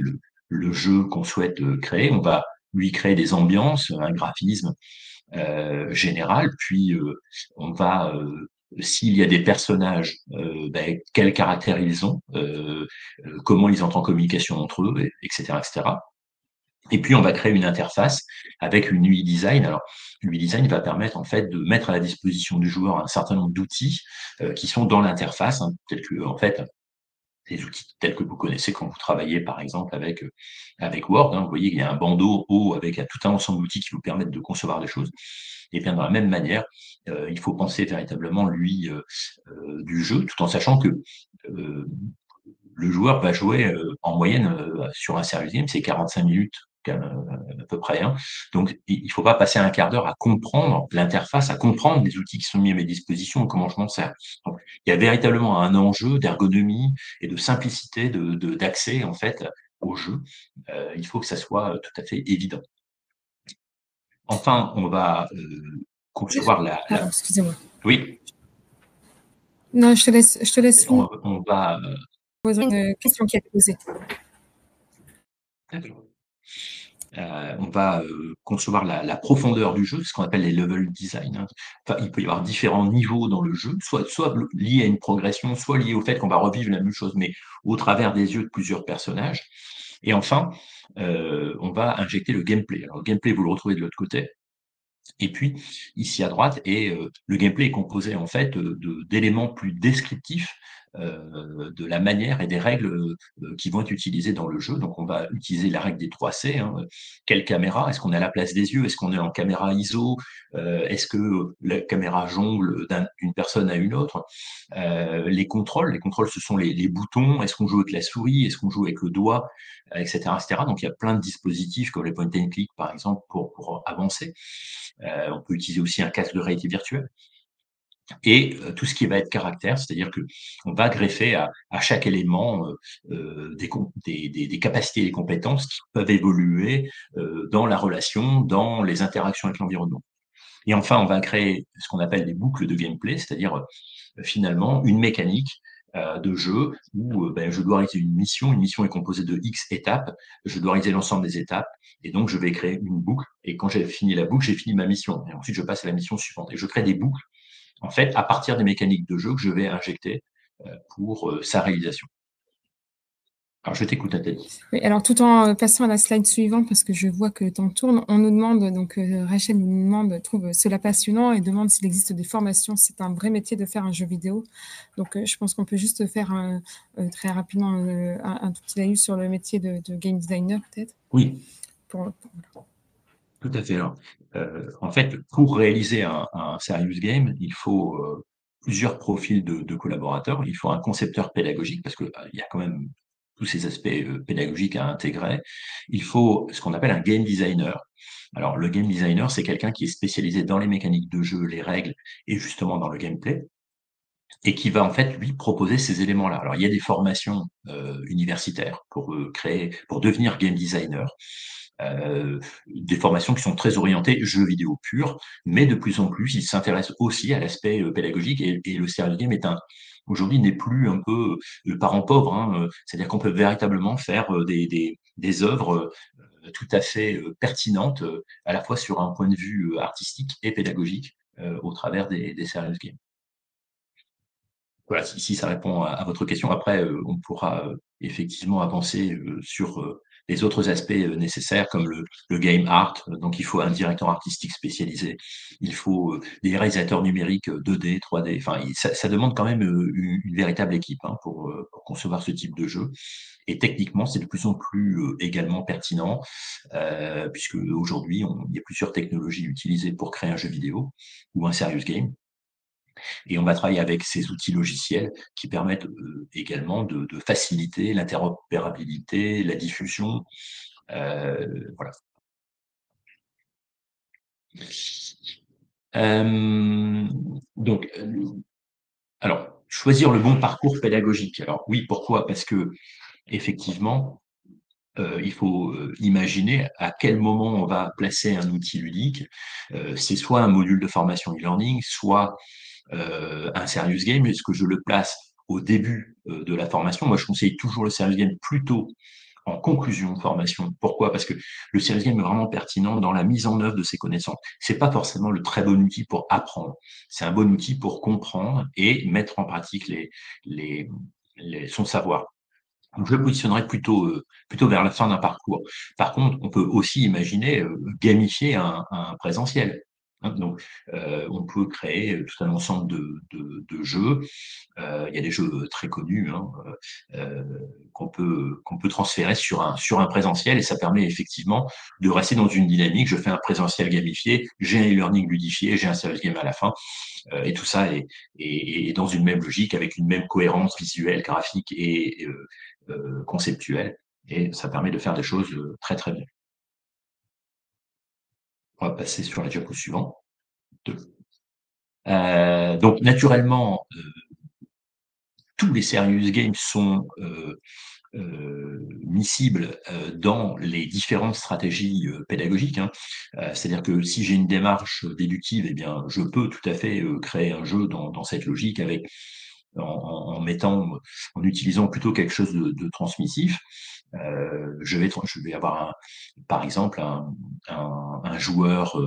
[SPEAKER 2] le jeu qu'on souhaite créer. On va lui créer des ambiances, un graphisme général, puis on va s'il y a des personnages, quels caractères ils ont, comment ils entrent en communication entre eux, etc., etc. Et puis, on va créer une interface avec une UI design. Alors, l'UI design va permettre, en fait, de mettre à la disposition du joueur un certain nombre d'outils qui sont dans l'interface, hein, tels que, en fait, des outils tels que vous connaissez quand vous travaillez, par exemple, avec Word. Hein, vous voyez, il y a un bandeau haut avec tout un ensemble d'outils qui vous permettent de concevoir des choses. Et bien, dans la même manière, il faut penser véritablement l'UI du jeu, tout en sachant que le joueur va jouer en moyenne sur un serious game, c'est 45 minutes à peu près, hein. Donc, il ne faut pas passer un quart d'heure à comprendre l'interface, à comprendre les outils qui sont mis à mes dispositions, comment je m'en sers. Donc, il y a véritablement un enjeu d'ergonomie et de simplicité d'accès en fait au jeu. Il faut que ça soit tout à fait évident. Enfin, on va concevoir
[SPEAKER 1] Pardon, excusez-moi.
[SPEAKER 2] Oui,
[SPEAKER 1] Non, je te laisse
[SPEAKER 2] on va
[SPEAKER 1] poser une question qui a été posée.
[SPEAKER 2] On va concevoir la profondeur du jeu, ce qu'on appelle les level design, hein. Enfin, il peut y avoir différents niveaux dans le jeu, soit liés à une progression, soit liés au fait qu'on va revivre la même chose, mais au travers des yeux de plusieurs personnages. Et enfin, on va injecter le gameplay. Alors, le gameplay, vous le retrouvez de l'autre côté. Et puis, ici à droite, le gameplay est composé en fait d'éléments plus descriptifs de la manière et des règles qui vont être utilisées dans le jeu. Donc, on va utiliser la règle des 3 C. Hein. Quelle caméra? Est-ce qu'on est à la place des yeux? Est-ce qu'on est en caméra ISO? Est-ce que la caméra jongle d'une personne à une autre? Les contrôles, ce sont les boutons. Est-ce qu'on joue avec la souris? Est-ce qu'on joue avec le doigt? Etc., etc. Donc, il y a plein de dispositifs comme les point and click, par exemple, pour avancer. On peut utiliser aussi un casque de réalité virtuelle et tout ce qui va être caractère, c'est-à-dire qu'on va greffer à chaque élément des capacités et des compétences qui peuvent évoluer dans la relation, dans les interactions avec l'environnement. Et enfin, on va créer ce qu'on appelle des boucles de gameplay, c'est-à-dire finalement une mécanique de jeu où je dois réaliser une mission. Une mission est composée de X étapes. Je dois réaliser l'ensemble des étapes. Et donc, je vais créer une boucle. Et quand j'ai fini la boucle, j'ai fini ma mission. Et ensuite, je passe à la mission suivante. Et je crée des boucles, en fait, à partir des mécaniques de jeu que je vais injecter pour sa réalisation. Alors, je t'écoute, Nathalie.
[SPEAKER 1] Oui, alors tout en passant à la slide suivante, parce que je vois que le temps tourne, on nous demande, donc Rachel nous demande, trouve cela passionnant et demande s'il existe des formations. C'est un vrai métier de faire un jeu vidéo. Donc je pense qu'on peut juste faire très rapidement un tout petit laïus sur le métier de game designer, peut-être.
[SPEAKER 2] Oui. Tout à fait. Alors, en fait, pour réaliser un serious game, il faut plusieurs profils de collaborateurs. Il faut un concepteur pédagogique parce qu'il y a quand même tous ces aspects pédagogiques à intégrer. Il faut ce qu'on appelle un game designer. Alors, le game designer, c'est quelqu'un qui est spécialisé dans les mécaniques de jeu, les règles et justement dans le gameplay et qui va en fait lui proposer ces éléments-là. Alors, il y a des formations universitaires pour devenir game designer. Des formations qui sont très orientées jeux vidéo pur, mais de plus en plus, ils s'intéressent aussi à l'aspect pédagogique et le serious game aujourd'hui n'est plus un peu le parent pauvre, hein, c'est-à-dire qu'on peut véritablement faire des œuvres tout à fait pertinentes, à la fois sur un point de vue artistique et pédagogique, au travers des serious games. Voilà, si ça répond à votre question. Après, on pourra effectivement avancer sur les autres aspects nécessaires comme le game art. Donc, il faut un directeur artistique spécialisé. Il faut des réalisateurs numériques 2D, 3D. Enfin, ça demande quand même une véritable équipe hein, pour concevoir ce type de jeu. Et techniquement, c'est de plus en plus également pertinent, puisque aujourd'hui, il y a plusieurs technologies utilisées pour créer un jeu vidéo ou un serious game. Et on va travailler avec ces outils logiciels qui permettent également de faciliter l'interopérabilité, la diffusion. Voilà. Donc, alors, choisir le bon parcours pédagogique. Alors oui, pourquoi? Parce que effectivement, il faut imaginer à quel moment on va placer un outil ludique. C'est soit un module de formation e-learning, soit un serious game. Est-ce que je le place au début de la formation? Moi, je conseille toujours le serious game plutôt en conclusion de formation. Pourquoi? Parce que le serious game est vraiment pertinent dans la mise en œuvre de ces connaissances. C'est pas forcément le très bon outil pour apprendre. C'est un bon outil pour comprendre et mettre en pratique son savoir. Donc, je le positionnerais plutôt vers la fin d'un parcours. Par contre, on peut aussi imaginer gamifier un présentiel. Hein. Donc, on peut créer tout un ensemble de jeux. Il y a des jeux très connus hein, qu'on peut transférer sur un présentiel et ça permet effectivement de rester dans une dynamique. Je fais un présentiel gamifié, j'ai un e-learning ludifié, j'ai un service game à la fin. Et tout ça est dans une même logique, avec une même cohérence visuelle, graphique et conceptuelle. Et ça permet de faire des choses très très bien. On va passer sur la diapo suivante. Donc naturellement, tous les serious games sont miscibles dans les différentes stratégies pédagogiques. Hein. C'est-à-dire que si j'ai une démarche déductive, eh bien, je peux tout à fait créer un jeu dans cette logique avec en utilisant plutôt quelque chose de transmissif. Je vais avoir par exemple un joueur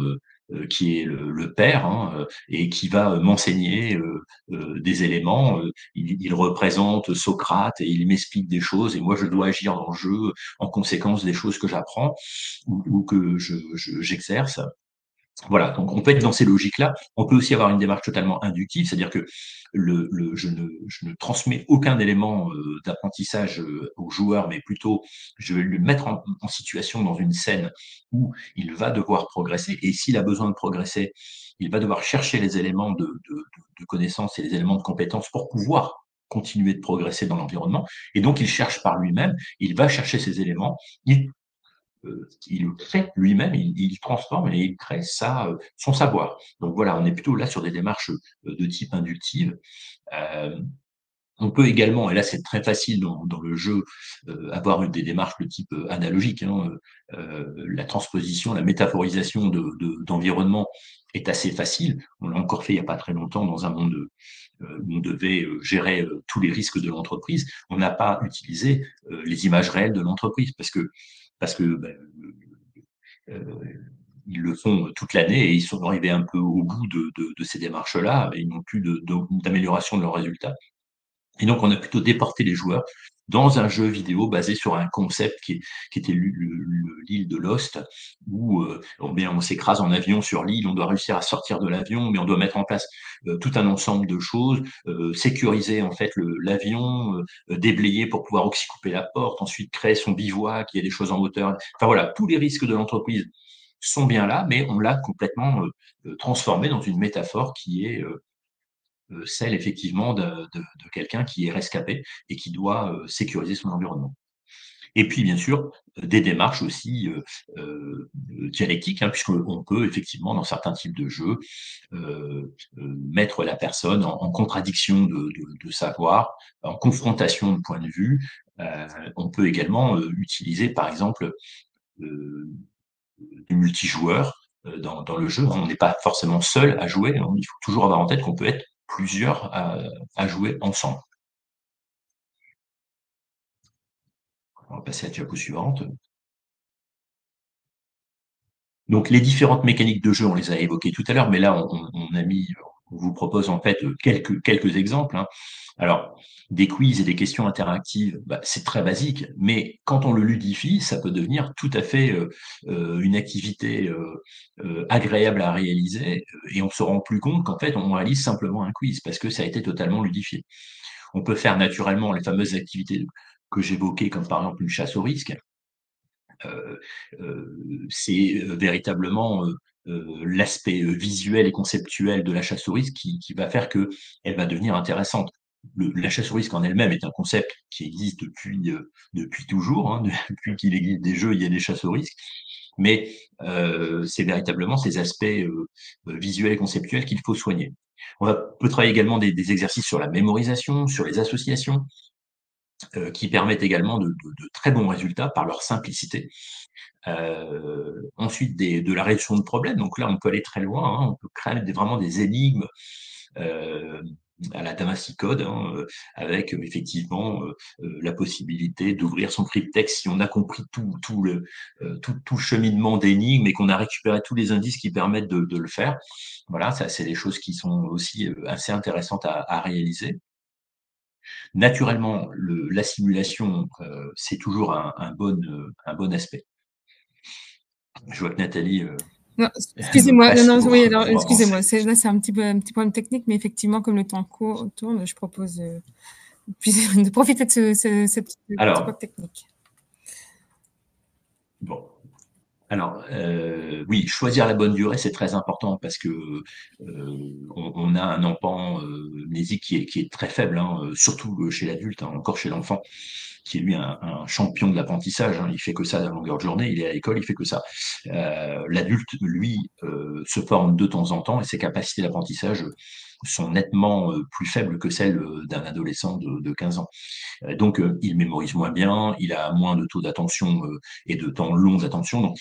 [SPEAKER 2] qui est le père hein, et qui va m'enseigner des éléments. Il représente Socrate et il m'explique des choses et moi je dois agir dans le jeu en conséquence des choses que j'apprends ou que j'exerce. Voilà, donc on peut être dans ces logiques-là. On peut aussi avoir une démarche totalement inductive, c'est-à-dire que je ne transmets aucun élément d'apprentissage au joueur, mais plutôt je vais le mettre en situation dans une scène où il va devoir progresser. Et s'il a besoin de progresser, il va devoir chercher les éléments de connaissances et les éléments de compétences pour pouvoir continuer de progresser dans l'environnement. Et donc, il cherche par lui-même, il va chercher ces éléments, il crée lui-même, il transforme et il crée son savoir. Donc voilà, on est plutôt là sur des démarches de type inductive. Euh, on peut également, et là c'est très facile dans le jeu, avoir des démarches de type analogique. Hein, la transposition, la métaphorisation d'environnement est assez facile. On l'a encore fait il n'y a pas très longtemps dans un monde où on devait gérer tous les risques de l'entreprise. On n'a pas utilisé les images réelles de l'entreprise parce que ben, euh, ils le font toute l'année et ils sont arrivés un peu au bout de ces démarches-là et ils n'ont plus d'amélioration de leurs résultats. Et donc, on a plutôt déporté les joueurs dans un jeu vidéo basé sur un concept qui était l'île de Lost, où on s'écrase en avion sur l'île, on doit réussir à sortir de l'avion, mais on doit mettre en place tout un ensemble de choses, sécuriser en fait l'avion, déblayer pour pouvoir aussi couper la porte, ensuite créer son bivouac, il y a des choses en hauteur. Enfin voilà, tous les risques de l'entreprise sont bien là, mais on l'a complètement transformé dans une métaphore qui est celle effectivement de quelqu'un qui est rescapé et qui doit sécuriser son environnement. Et puis, bien sûr, des démarches aussi dialectiques, hein, puisqu'on peut effectivement, dans certains types de jeux, mettre la personne en contradiction de savoir, en confrontation de point de vue. On peut également utiliser, par exemple, du multijoueur dans le jeu. On n'est pas forcément seul à jouer. Hein. Il faut toujours avoir en tête qu'on peut être plusieurs à jouer ensemble. On va passer à la diapo suivante. Donc, les différentes mécaniques de jeu, on les a évoquées tout à l'heure, mais là, on vous propose en fait quelques exemples. Hein. Alors, des quiz et des questions interactives, bah, c'est très basique, mais quand on le ludifie, ça peut devenir tout à fait une activité agréable à réaliser, et on se rend plus compte qu'en fait, on réalise simplement un quiz parce que ça a été totalement ludifié. On peut faire naturellement les fameuses activités que j'évoquais, comme par exemple une chasse au risque. C'est véritablement l'aspect visuel et conceptuel de la chasse au risque qui va faire qu'elle va devenir intéressante. La chasse au risque en elle-même est un concept qui existe depuis toujours. Hein, depuis qu'il existe des jeux, il y a des chasses au risque. Mais c'est véritablement ces aspects visuels et conceptuels qu'il faut soigner. Peut travailler également des exercices sur la mémorisation, sur les associations, qui permettent également de très bons résultats par leur simplicité. Ensuite, de la résolution de problèmes. Donc là, on peut aller très loin. Hein. On peut créer vraiment des énigmes euh, à la Da Vinci Code, hein, avec effectivement la possibilité d'ouvrir son cryptex si on a compris tout le cheminement d'énigmes et qu'on a récupéré tous les indices qui permettent de le faire. Voilà, ça, c'est des choses qui sont aussi assez intéressantes à réaliser. Naturellement, la simulation, c'est toujours un bon aspect. Je vois que Nathalie
[SPEAKER 1] Non,
[SPEAKER 2] me
[SPEAKER 1] excusez-moi, non,
[SPEAKER 2] presse
[SPEAKER 1] non, oui, alors,
[SPEAKER 2] pour avancer.
[SPEAKER 1] excusez-moi, là, c'est un petit problème technique, mais effectivement, comme le temps tourne, je propose de profiter de ce petit problème
[SPEAKER 2] Alors,
[SPEAKER 1] technique.
[SPEAKER 2] bon. Alors, oui, choisir la bonne durée, c'est très important parce que on a un empan mnésique qui est très faible, hein, surtout chez l'adulte, hein, encore chez l'enfant, qui est lui un champion de l'apprentissage. Hein, il fait que ça à longueur de journée, il est à l'école, il fait que ça. L'adulte, lui, se forme de temps en temps et ses capacités d'apprentissage sont nettement plus faibles que celles d'un adolescent de 15 ans. Donc, il mémorise moins bien, il a moins de taux d'attention et de temps long d'attention. Donc,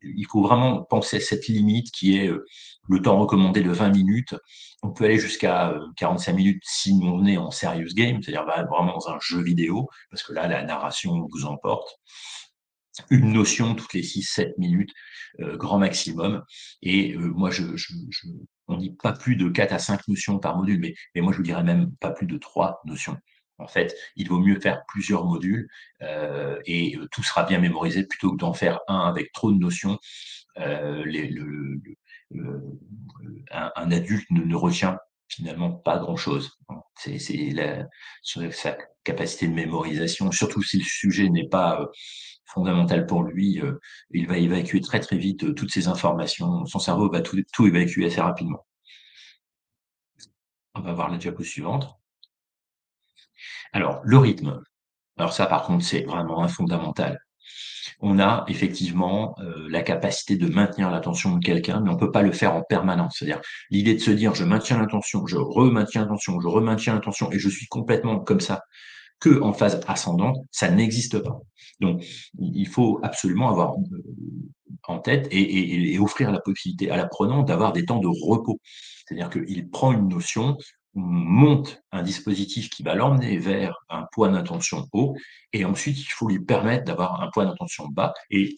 [SPEAKER 2] il faut vraiment penser à cette limite qui est le temps recommandé de 20 minutes. On peut aller jusqu'à 45 minutes si on est en serious game, c'est-à-dire vraiment dans un jeu vidéo, parce que là, la narration vous emporte. Une notion toutes les 6-7 minutes, grand maximum. Et moi, on dit pas plus de 4 à 5 notions par module, mais moi, je vous dirais même pas plus de 3 notions. En fait, il vaut mieux faire plusieurs modules et tout sera bien mémorisé plutôt que d'en faire un avec trop de notions. un adulte ne retient finalement pas grand-chose. C'est sur sa capacité de mémorisation, surtout si le sujet n'est pas fondamental pour lui, il va évacuer très très vite toutes ces informations. Son cerveau va tout évacuer assez rapidement. On va voir la diapo suivante. Alors, le rythme. Alors ça, par contre, c'est vraiment un fondamental. On a effectivement la capacité de maintenir l'attention de quelqu'un, mais on peut pas le faire en permanence. C'est-à-dire, l'idée de se dire: «Je maintiens l'attention, je remaintiens l'attention, je remaintiens l'attention et je suis complètement comme ça que en phase ascendante», ça n'existe pas. Donc, il faut absolument avoir en tête et offrir la possibilité à l'apprenant d'avoir des temps de repos. C'est-à-dire qu'il prend une notion, on monte un dispositif qui va l'emmener vers un point d'intention haut, et ensuite il faut lui permettre d'avoir un point d'intention bas. Et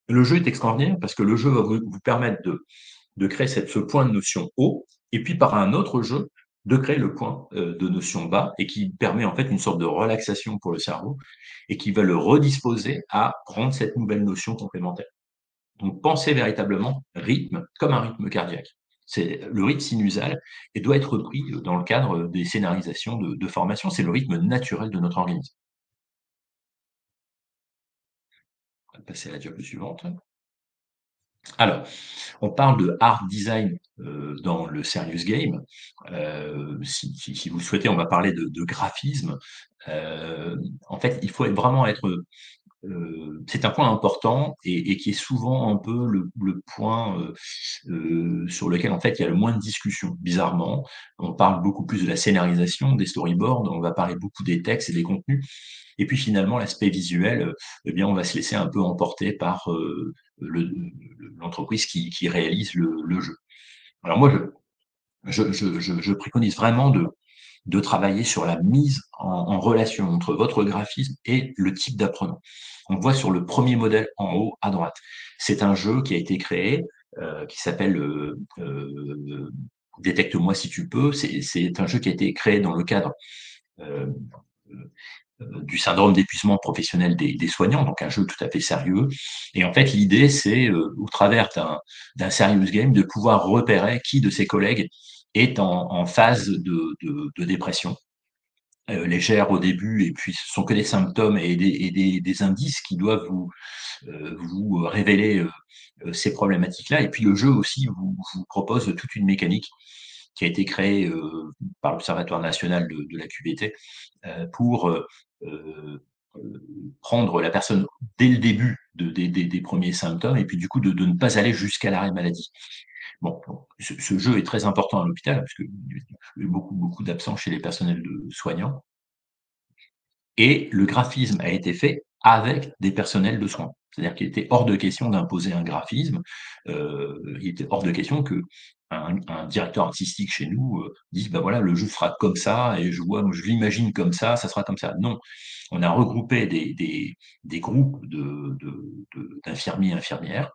[SPEAKER 2] le jeu est extraordinaire parce que le jeu va vous permettre de créer ce point de notion haut, et puis par un autre jeu, de créer le point de notion bas, et qui permet en fait une sorte de relaxation pour le cerveau, et qui va le redisposer à prendre cette nouvelle notion complémentaire. Donc, pensez véritablement rythme comme un rythme cardiaque. C'est le rythme sinusal et doit être pris dans le cadre des scénarisations de formation. C'est le rythme naturel de notre organisme. On va passer à la diapo suivante. Alors, on parle de hard design dans le serious game. Si vous le souhaitez, on va parler de graphisme. En fait, il faut vraiment être c'est un point important et qui est souvent un peu le point sur lequel en fait il y a le moins de discussion. Bizarrement, on parle beaucoup plus de la scénarisation, des storyboards, on va parler beaucoup des textes et des contenus, et puis finalement l'aspect visuel, eh bien on va se laisser un peu emporter par l'entreprise qui réalise le jeu. Alors moi, je préconise vraiment de travailler sur la mise en relation entre votre graphisme et le type d'apprenant. On voit sur le premier modèle en haut à droite. C'est un jeu qui a été créé, qui s'appelle Détecte-moi si tu peux. C'est un jeu qui a été créé dans le cadre euh, du syndrome d'épuisement professionnel des soignants, donc un jeu tout à fait sérieux. Et en fait, l'idée, c'est, au travers d'un serious game, de pouvoir repérer qui de ses collègues est en phase de dépression légère au début, et puis ce sont que des symptômes et des indices qui doivent vous révéler ces problématiques-là. Et puis le jeu aussi vous propose toute une mécanique qui a été créée par l'Observatoire national de la QVT pour prendre la personne dès le début des premiers symptômes, et puis du coup de ne pas aller jusqu'à l'arrêt maladie. Bon, ce jeu est très important à l'hôpital parce qu'il y a eu beaucoup d'absents chez les personnels soignants. Et le graphisme a été fait avec des personnels de soins. C'est-à-dire qu'il était hors de question d'imposer un graphisme, il était hors de question qu'un directeur artistique chez nous, dise: «Bah, voilà, le jeu sera comme ça et je l'imagine comme ça sera comme ça». Non, on a regroupé des groupes d'infirmiers, infirmières,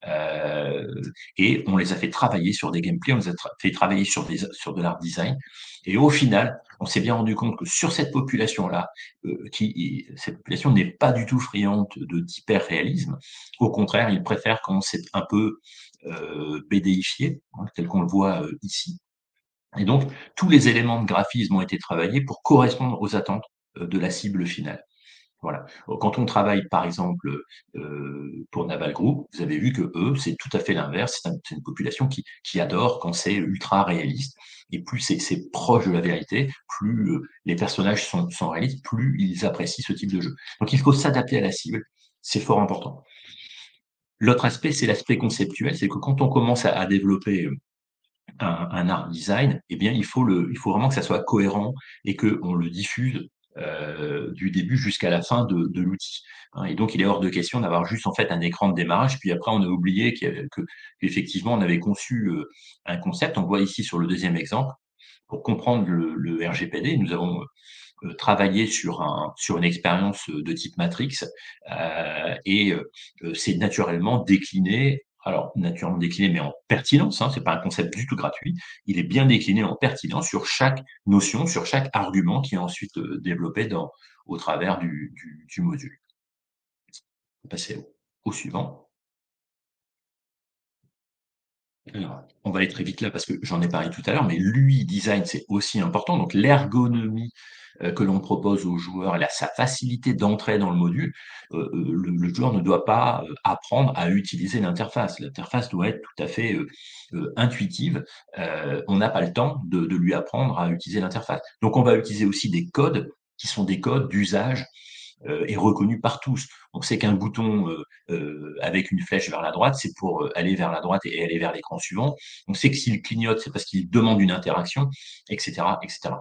[SPEAKER 2] heu et on les a fait travailler sur des gameplays, on les a fait travailler sur de l'art design, et au final, on s'est bien rendu compte que sur cette population-là, cette population n'est pas du tout friande d'hyper-réalisme. Au contraire, ils préfèrent quand c'est un peu BDifié, hein, tel qu'on le voit ici. Et donc, tous les éléments de graphisme ont été travaillés pour correspondre aux attentes de la cible finale. Voilà. Quand on travaille, par exemple, pour Naval Group, vous avez vu que eux, c'est tout à fait l'inverse. C'est une population qui adore quand c'est ultra réaliste. Et plus c'est proche de la vérité, plus les personnages sont réalistes, plus ils apprécient ce type de jeu. Donc il faut s'adapter à la cible, c'est fort important. L'autre aspect, c'est l'aspect conceptuel, c'est que quand on commence à développer un art design, eh bien, il faut vraiment que ça soit cohérent et qu'on le diffuse du début jusqu'à la fin de l'outil. Hein. Et donc, il est hors de question d'avoir juste en fait un écran de démarrage, puis après on a oublié qu'effectivement on avait conçu un concept. On voit ici sur le deuxième exemple, pour comprendre le RGPD, nous avons travaillé sur une expérience de type Matrix, et c'est naturellement décliné. Alors, naturellement décliné, mais en pertinence, hein, c'est pas un concept du tout gratuit. Il est bien décliné en pertinence sur chaque notion, sur chaque argument qui est ensuite développé au travers du module. On va passer au suivant. Alors, on va aller très vite là parce que j'en ai parlé tout à l'heure, mais l'UI design, c'est aussi important. Donc, l'ergonomie que l'on propose aux joueurs, sa facilité d'entrée dans le module, le joueur ne doit pas apprendre à utiliser l'interface. L'interface doit être tout à fait intuitive. On n'a pas le temps de lui apprendre à utiliser l'interface. Donc, on va utiliser aussi des codes qui sont des codes d'usage est reconnu par tous. On sait qu'un bouton avec une flèche vers la droite, c'est pour aller vers la droite et aller vers l'écran suivant. On sait que s'il clignote, c'est parce qu'il demande une interaction, etc., etc.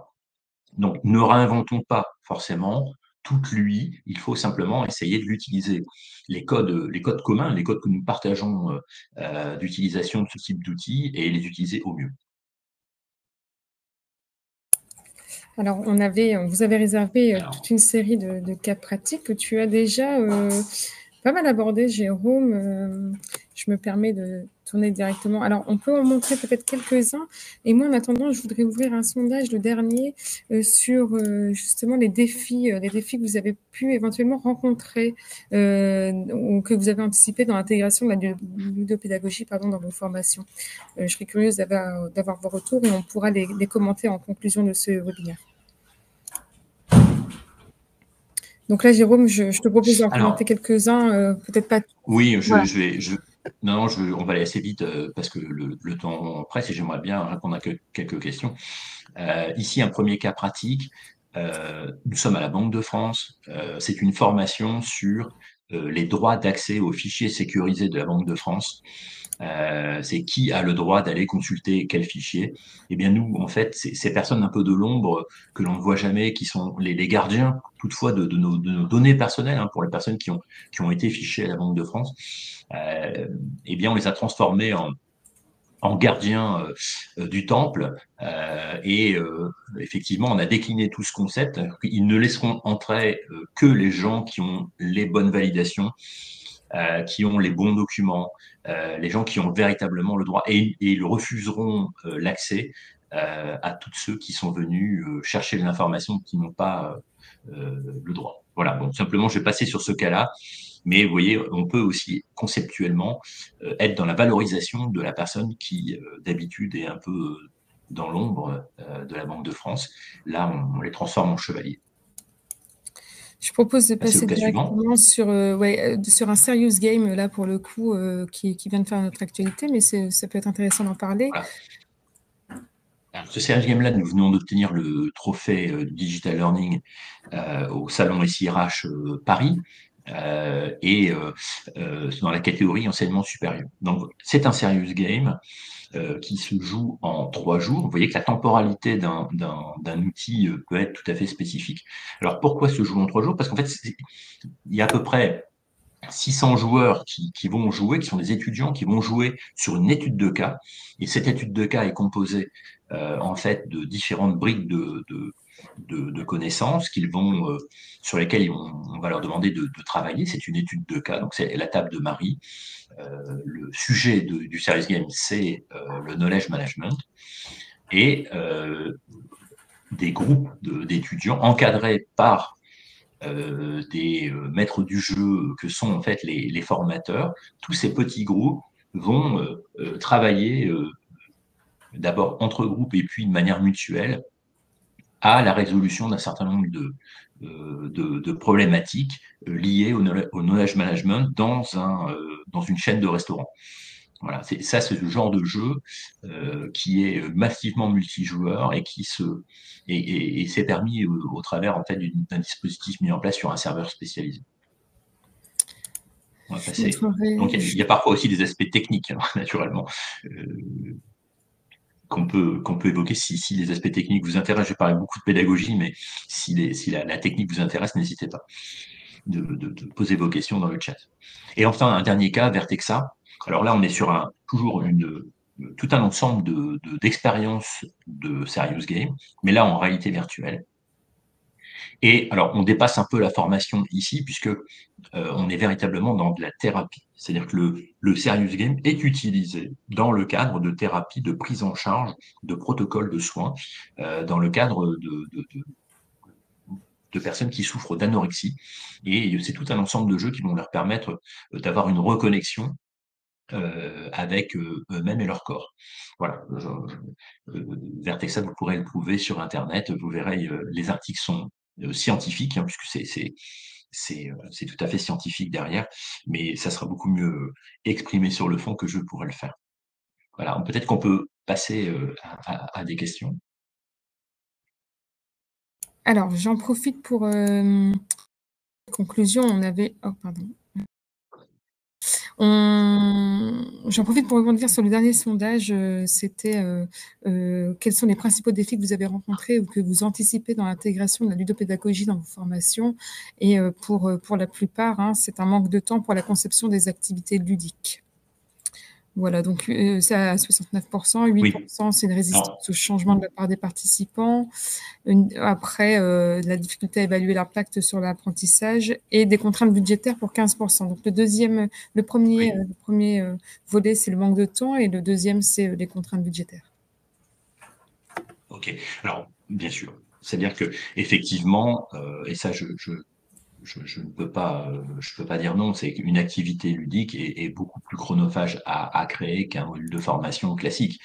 [SPEAKER 2] Donc, ne réinventons pas forcément toute l'UI, il faut simplement essayer de l'utiliser. Les codes communs, les codes que nous partageons d'utilisation de ce type d'outils et les utiliser au mieux.
[SPEAKER 1] Alors, vous avez réservé
[SPEAKER 2] Alors,
[SPEAKER 1] toute une série de cas pratiques que tu as déjà pas mal abordé, Jérôme. Je me permets de tourner directement. Alors, on peut en montrer peut-être quelques-uns. Et moi, en attendant, je voudrais ouvrir un sondage, le dernier, sur justement les défis que vous avez pu éventuellement rencontrer ou que vous avez anticipé dans l'intégration de la ludopédagogie dans vos formations. Je serais curieuse d'avoir vos retours et on pourra les commenter en conclusion de ce webinaire. Donc là, Jérôme, je te propose d'en commenter
[SPEAKER 2] alors
[SPEAKER 1] quelques-uns, peut-être pas.
[SPEAKER 2] oui,
[SPEAKER 1] Voilà.
[SPEAKER 2] non, on va aller assez vite parce que le temps presse et j'aimerais bien répondre à quelques questions. Ici, un premier cas pratique. Nous sommes à la Banque de France. C'est une formation sur les droits d'accès aux fichiers sécurisés de la Banque de France. C'est qui a le droit d'aller consulter quel fichier. Eh bien, nous, en fait, ces personnes un peu de l'ombre que l'on ne voit jamais, qui sont les gardiens, toutefois, de nos données personnelles, hein, pour les personnes qui ont été fichées à la Banque de France, eh bien, on les a transformés en gardiens du temple. Effectivement, on a décliné tout ce concept. Ils ne laisseront entrer que les gens qui ont les bonnes validations, qui ont les bons documents, les gens qui ont véritablement le droit, et ils refuseront l'accès à tous ceux qui sont venus chercher de l'information qui n'ont pas le droit. Voilà, bon, simplement, je vais passer sur ce cas-là, mais vous voyez, on peut aussi conceptuellement être dans la valorisation de la personne qui, d'habitude, est un peu dans l'ombre de la Banque de France. Là, on les transforme en chevaliers.
[SPEAKER 1] Je propose de
[SPEAKER 2] Passer au
[SPEAKER 1] passer
[SPEAKER 2] cas suivant.
[SPEAKER 1] directement sur un serious game, là, pour le coup, qui vient de faire notre actualité, mais ça peut être intéressant d'en parler.
[SPEAKER 2] Voilà. Alors, ce serious game-là, nous venons d'obtenir le trophée Digital Learning au salon SIRH Paris dans la catégorie enseignement supérieur. Donc, c'est un serious game qui se joue en 3 jours. Vous voyez que la temporalité d'un outil peut être tout à fait spécifique. Alors, pourquoi se joue en 3 jours? Parce qu'en fait, il y a à peu près 600 joueurs qui vont jouer, qui sont des étudiants, qui vont jouer sur une étude de cas. Et cette étude de cas est composée en fait de différentes briques de connaissances sur lesquelles on va leur demander de travailler. C'est une étude de cas, donc c'est la table de Marie. Le sujet du service game, c'est le knowledge management. Et des groupes d'étudiants encadrés par des maîtres du jeu que sont en fait les formateurs. Tous ces petits groupes vont travailler d'abord entre groupes et puis de manière mutuelle à la résolution d'un certain nombre de problématiques liées au knowledge management dans une chaîne de restaurants. Voilà, c'est le genre de jeu qui est massivement multijoueur et et c'est permis au travers en fait d'un dispositif mis en place sur un serveur spécialisé. On va
[SPEAKER 1] Je
[SPEAKER 2] passer.
[SPEAKER 1] montrerai.
[SPEAKER 2] Donc il y a parfois aussi des aspects techniques, hein, naturellement, euh, qu'on peut évoquer si les aspects techniques vous intéressent. Je vais parler beaucoup de pédagogie, mais si la technique vous intéresse, n'hésitez pas de poser vos questions dans le chat. Et enfin, un dernier cas, Vertexa. Alors là, on est sur toujours tout un ensemble d'expériences de serious game, mais là en réalité virtuelle. Et alors, on dépasse un peu la formation ici, puisque on est véritablement dans de la thérapie. C'est-à-dire que le serious game est utilisé dans le cadre de thérapie, de prise en charge, de protocole de soins, dans le cadre de personnes qui souffrent d'anorexie. Et c'est tout un ensemble de jeux qui vont leur permettre d'avoir une reconnexion avec eux-mêmes et leur corps. Voilà. Vertexa, vous pourrez le trouver sur Internet. Vous verrez, les articles sont scientifiques, hein, puisque c'est tout à fait scientifique derrière, mais ça sera beaucoup mieux exprimé sur le fond que je pourrais le faire. Voilà, peut-être qu'on peut passer à des questions.
[SPEAKER 1] Alors, j'en profite pour conclusion. On avait, oh, pardon. J'en profite pour rebondir sur le dernier sondage. C'était quels sont les principaux défis que vous avez rencontrés ou que vous anticipez dans l'intégration de la ludopédagogie dans vos formations. Et pour la plupart, hein, c'est un manque de temps pour la conception des activités ludiques. Voilà, donc c'est à 69%, 8%, c'est une résistance au changement de la part des participants. Après, la difficulté à évaluer l'impact sur l'apprentissage et des contraintes budgétaires pour 15%. Donc le premier volet, c'est le manque de temps et le deuxième, c'est les contraintes budgétaires.
[SPEAKER 2] Ok, alors bien sûr, c'est-à-dire que effectivement, et ça je ne peux pas, je peux pas dire non. C'est qu'une activité ludique est beaucoup plus chronophage à créer qu'un module de formation classique,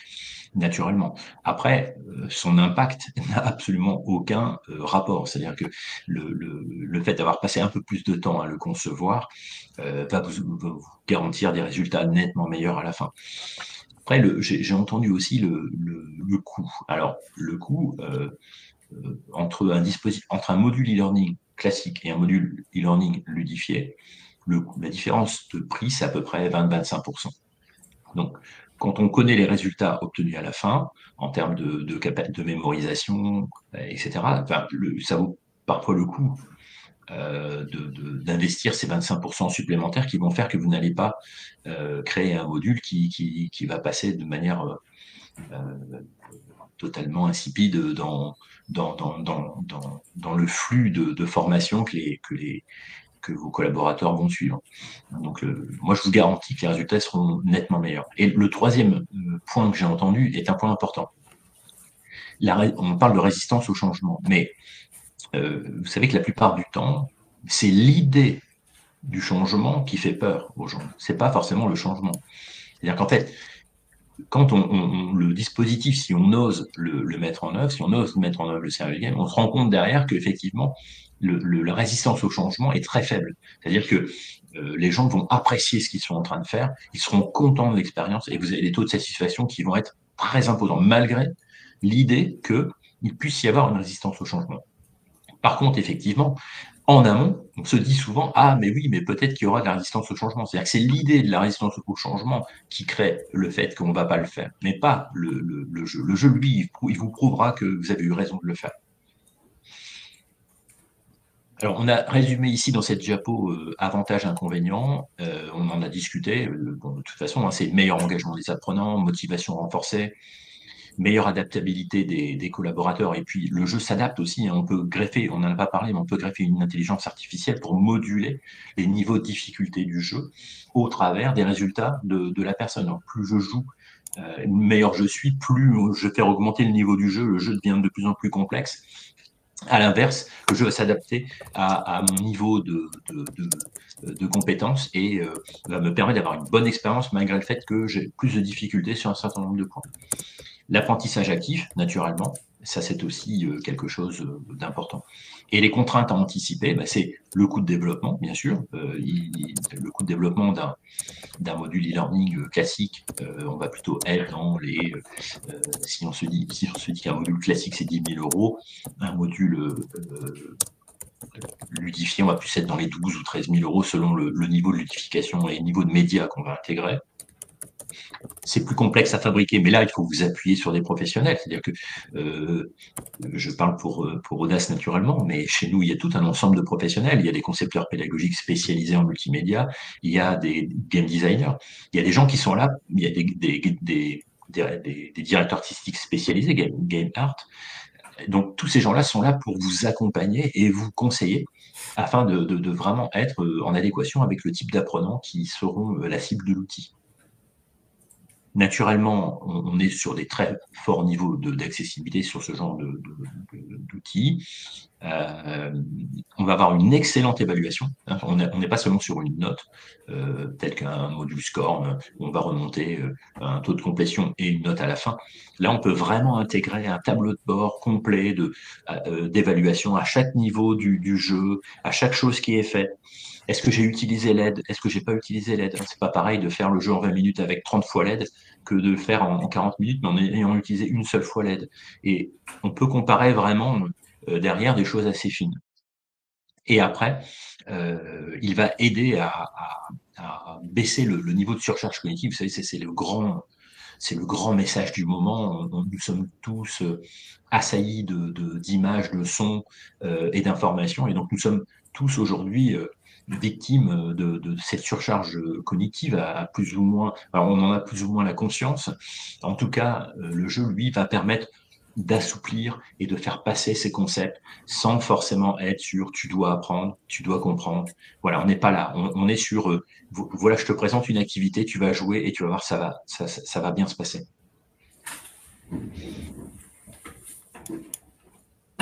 [SPEAKER 2] naturellement. Après, son impact n'a absolument aucun rapport. C'est-à-dire que le fait d'avoir passé un peu plus de temps à le concevoir va vous garantir des résultats nettement meilleurs à la fin. Après, j'ai entendu aussi le coût. Alors, le coût, entre un module e-learning classique et un module e-learning ludifié, la différence de prix, c'est à peu près 20-25%. Donc, quand on connaît les résultats obtenus à la fin, en termes de mémorisation, etc., enfin, ça vaut parfois le coup d'investir ces 25% supplémentaires qui vont faire que vous n'allez pas créer un module qui va passer de manière totalement insipide dans le flux de formation que vos collaborateurs vont suivre. Donc, moi, je vous garantis que les résultats seront nettement meilleurs. Et le troisième point que j'ai entendu est un point important. On parle de résistance au changement, mais vous savez que la plupart du temps, c'est l'idée du changement qui fait peur aux gens. C'est pas forcément le changement. C'est-à-dire qu'en fait, quand le dispositif, si on ose le mettre en œuvre, si on ose mettre en œuvre le serial game, on se rend compte derrière qu'effectivement, la résistance au changement est très faible. C'est-à-dire que les gens vont apprécier ce qu'ils sont en train de faire, ils seront contents de l'expérience et vous avez des taux de satisfaction qui vont être très imposants, malgré l'idée qu'il puisse y avoir une résistance au changement. Par contre, effectivement, en amont, on se dit souvent, ah, mais oui, mais peut-être qu'il y aura de la résistance au changement. C'est-à-dire que c'est l'idée de la résistance au changement qui crée le fait qu'on ne va pas le faire, mais pas le jeu. Le jeu, lui, il vous prouvera que vous avez eu raison de le faire. Alors, on a résumé ici dans cette diapo avantages, inconvénients. On en a discuté. Bon, de toute façon, hein, c'est meilleur engagement des apprenants, motivation renforcée, meilleure adaptabilité des collaborateurs. Et puis, le jeu s'adapte aussi. Hein. On peut greffer, on n'en a pas parlé, mais on peut greffer une intelligence artificielle pour moduler les niveaux de difficulté du jeu au travers des résultats de la personne. Donc, plus je joue, meilleur je suis, plus je fais augmenter le niveau du jeu. Le jeu devient de plus en plus complexe. À l'inverse, le jeu va s'adapter à mon niveau de compétences et va me permettre d'avoir une bonne expérience malgré le fait que j'ai plus de difficultés sur un certain nombre de points. L'apprentissage actif, naturellement, ça c'est aussi quelque chose d'important. Et les contraintes à anticiper, bah, c'est le coût de développement, bien sûr. Le coût de développement d'un module e-learning classique, on va plutôt être dans les... si on se dit qu'un module classique c'est 10 000 €, un module ludifié, on va plus être dans les 12 ou 13 000 € selon le niveau de ludification et le niveau de médias qu'on va intégrer. C'est plus complexe à fabriquer, mais là, il faut vous appuyer sur des professionnels. C'est-à-dire que je parle pour Audace naturellement, mais chez nous, il y a tout un ensemble de professionnels. Il y a des concepteurs pédagogiques spécialisés en multimédia, il y a des game designers, il y a des gens qui sont là, il y a des directeurs artistiques spécialisés, game art. Donc, tous ces gens-là sont là pour vous accompagner et vous conseiller afin de vraiment être en adéquation avec le type d'apprenants qui seront la cible de l'outil. Naturellement, on est sur des très forts niveaux d'accessibilité sur ce genre d'outils. On va avoir une excellente évaluation. Hein. On n'est pas seulement sur une note, telle qu'un module SCORM, où on va remonter un taux de complétion et une note à la fin. Là, on peut vraiment intégrer un tableau de bord complet d'évaluation à chaque niveau du jeu, à chaque chose qui est faite. Est-ce que j'ai utilisé l'aide? Est-ce que j'ai pas utilisé l'aide? C'est pas pareil de faire le jeu en 20 minutes avec 30 fois l'aide que de le faire en 40 minutes, mais en ayant utilisé une seule fois l'aide. Et on peut comparer vraiment derrière des choses assez fines. Et après, il va aider à baisser le niveau de surcharge cognitive. Vous savez, c'est le grand message du moment. Nous sommes tous assaillis d'images, de sons et d'informations. Et donc, nous sommes tous aujourd'hui victimes de cette surcharge cognitive à plus ou moins. Alors, on en a plus ou moins la conscience. En tout cas, le jeu, lui, va permettre d'assouplir et de faire passer ces concepts sans forcément être sur tu dois apprendre, tu dois comprendre. Voilà, on n'est pas là. On est sur voilà, je te présente une activité, tu vas jouer et tu vas voir, ça va bien se passer. Et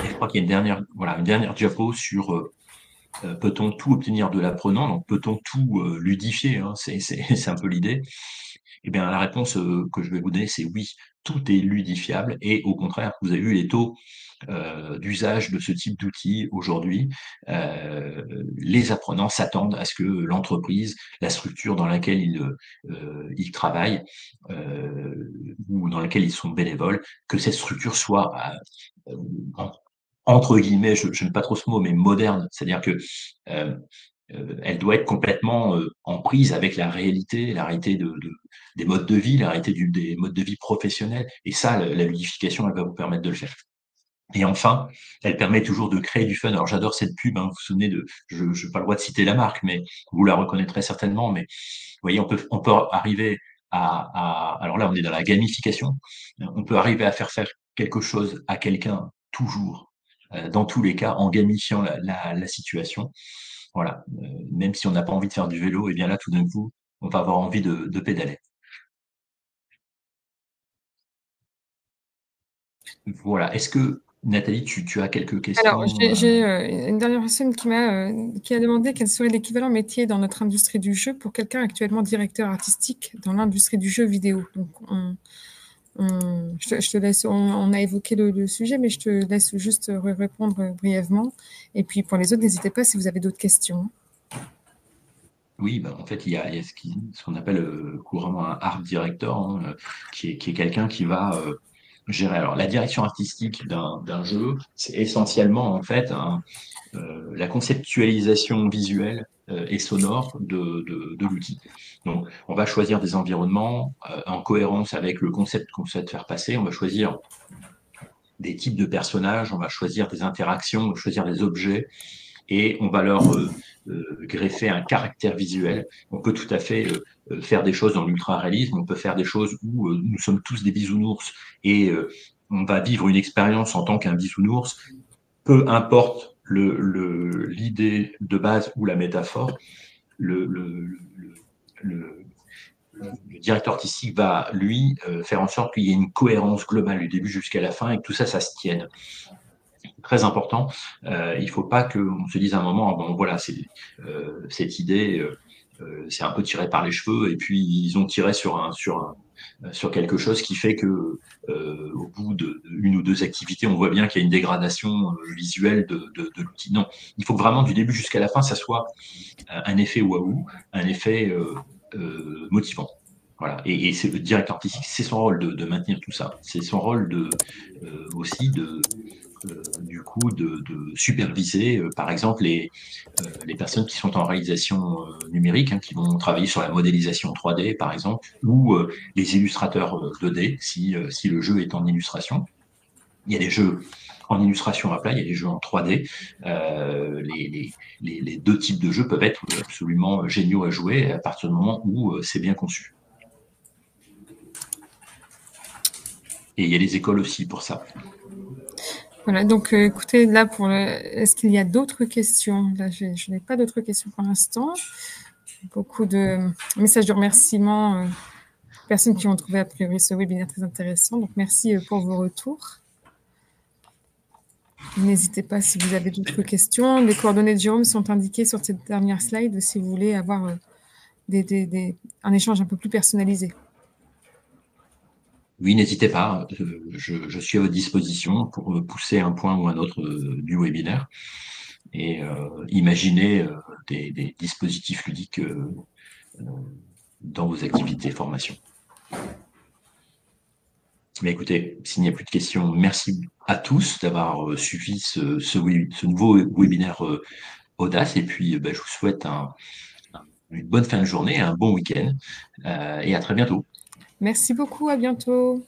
[SPEAKER 2] je crois qu'il y a une dernière diapo sur peut-on tout obtenir de l'apprenant, donc peut-on tout ludifier, hein, c'est un peu l'idée. Eh bien, la réponse que je vais vous donner, c'est oui, tout est ludifiable et au contraire, vous avez vu les taux d'usage de ce type d'outils aujourd'hui, les apprenants s'attendent à ce que l'entreprise, la structure dans laquelle ils travaillent ou dans laquelle ils sont bénévoles, que cette structure soit entre guillemets, je n'aime pas trop ce mot, mais moderne, c'est-à-dire que euh, elle doit être complètement en prise avec la réalité des modes de vie, la réalité des modes de vie professionnels. Et ça, la ludification, elle va vous permettre de le faire. Et enfin, elle permet toujours de créer du fun. Alors j'adore cette pub, hein, vous vous souvenez je n'ai pas le droit de citer la marque, mais vous la reconnaîtrez certainement. Mais vous voyez, on peut arriver alors là, on est dans la gamification. On peut arriver à faire quelque chose à quelqu'un toujours, dans tous les cas, en gamifiant la situation. Voilà. Même si on n'a pas envie de faire du vélo, et bien là, tout d'un coup, on va avoir envie de pédaler. Voilà. Est-ce que, Nathalie, tu as quelques
[SPEAKER 1] Alors,
[SPEAKER 2] questions?
[SPEAKER 1] j'ai une dernière personne qui a demandé quel serait l'équivalent métier dans notre industrie du jeu pour quelqu'un actuellement directeur artistique dans l'industrie du jeu vidéo. Donc, je te laisse, on a évoqué le sujet, mais je te laisse juste répondre brièvement. Et puis, pour les autres, n'hésitez pas si vous avez d'autres questions.
[SPEAKER 2] Oui, bah, en fait, il y a ce qu'on appelle couramment un art director, hein, qui est quelqu'un qui va gérer. Alors, la direction artistique d'un jeu, c'est essentiellement en fait la conceptualisation visuelle et sonore de l'outil. Donc, on va choisir des environnements en cohérence avec le concept qu'on souhaite faire passer. On va choisir des types de personnages, on va choisir des interactions, on va choisir des objets et on va leur greffer un caractère visuel. On peut tout à fait faire des choses dans l'ultra-réalisme, on peut faire des choses où nous sommes tous des bisounours et on va vivre une expérience en tant qu'un bisounours, peu importe l'idée de base ou la métaphore, le, le, le, le directeur artistique va, lui, faire en sorte qu'il y ait une cohérence globale du début jusqu'à la fin et que tout ça, ça se tienne. Très important. Il ne faut pas qu'on se dise à un moment, bon voilà, cette idée, c'est un peu tiré par les cheveux, et puis ils ont tiré sur quelque chose qui fait que au bout d'une ou deux activités, on voit bien qu'il y a une dégradation visuelle de l'outil. Non, il faut que vraiment du début jusqu'à la fin, ça soit un effet waouh, un effet motivant. Voilà. Et c'est le directeur artistique, c'est son rôle de maintenir tout ça. C'est son rôle aussi du coup de superviser, par exemple, les personnes qui sont en réalisation numérique, hein, qui vont travailler sur la modélisation 3D, par exemple, ou les illustrateurs 2D, si le jeu est en illustration. Il y a des jeux en illustration à plat, il y a des jeux en 3D. Les deux types de jeux peuvent être absolument géniaux à jouer à partir du moment où c'est bien conçu. Et il y a des écoles aussi pour ça.
[SPEAKER 1] Voilà, donc écoutez, là, est-ce qu'il y a d'autres questions? Là, je n'ai pas d'autres questions pour l'instant. Beaucoup de messages de remerciement, personnes qui ont trouvé a priori ce webinaire très intéressant. Donc, merci pour vos retours. N'hésitez pas si vous avez d'autres questions. Les coordonnées de Jérôme sont indiquées sur cette dernière slide si vous voulez avoir un échange un peu plus personnalisé.
[SPEAKER 2] Oui, n'hésitez pas, je suis à votre disposition pour pousser un point ou un autre du webinaire et imaginer des dispositifs ludiques dans vos activités de formation. Mais écoutez, s'il n'y a plus de questions, merci à tous d'avoir suivi ce nouveau webinaire Audace. Et puis, je vous souhaite une bonne fin de journée, un bon week-end et à très bientôt.
[SPEAKER 1] Merci beaucoup, à bientôt.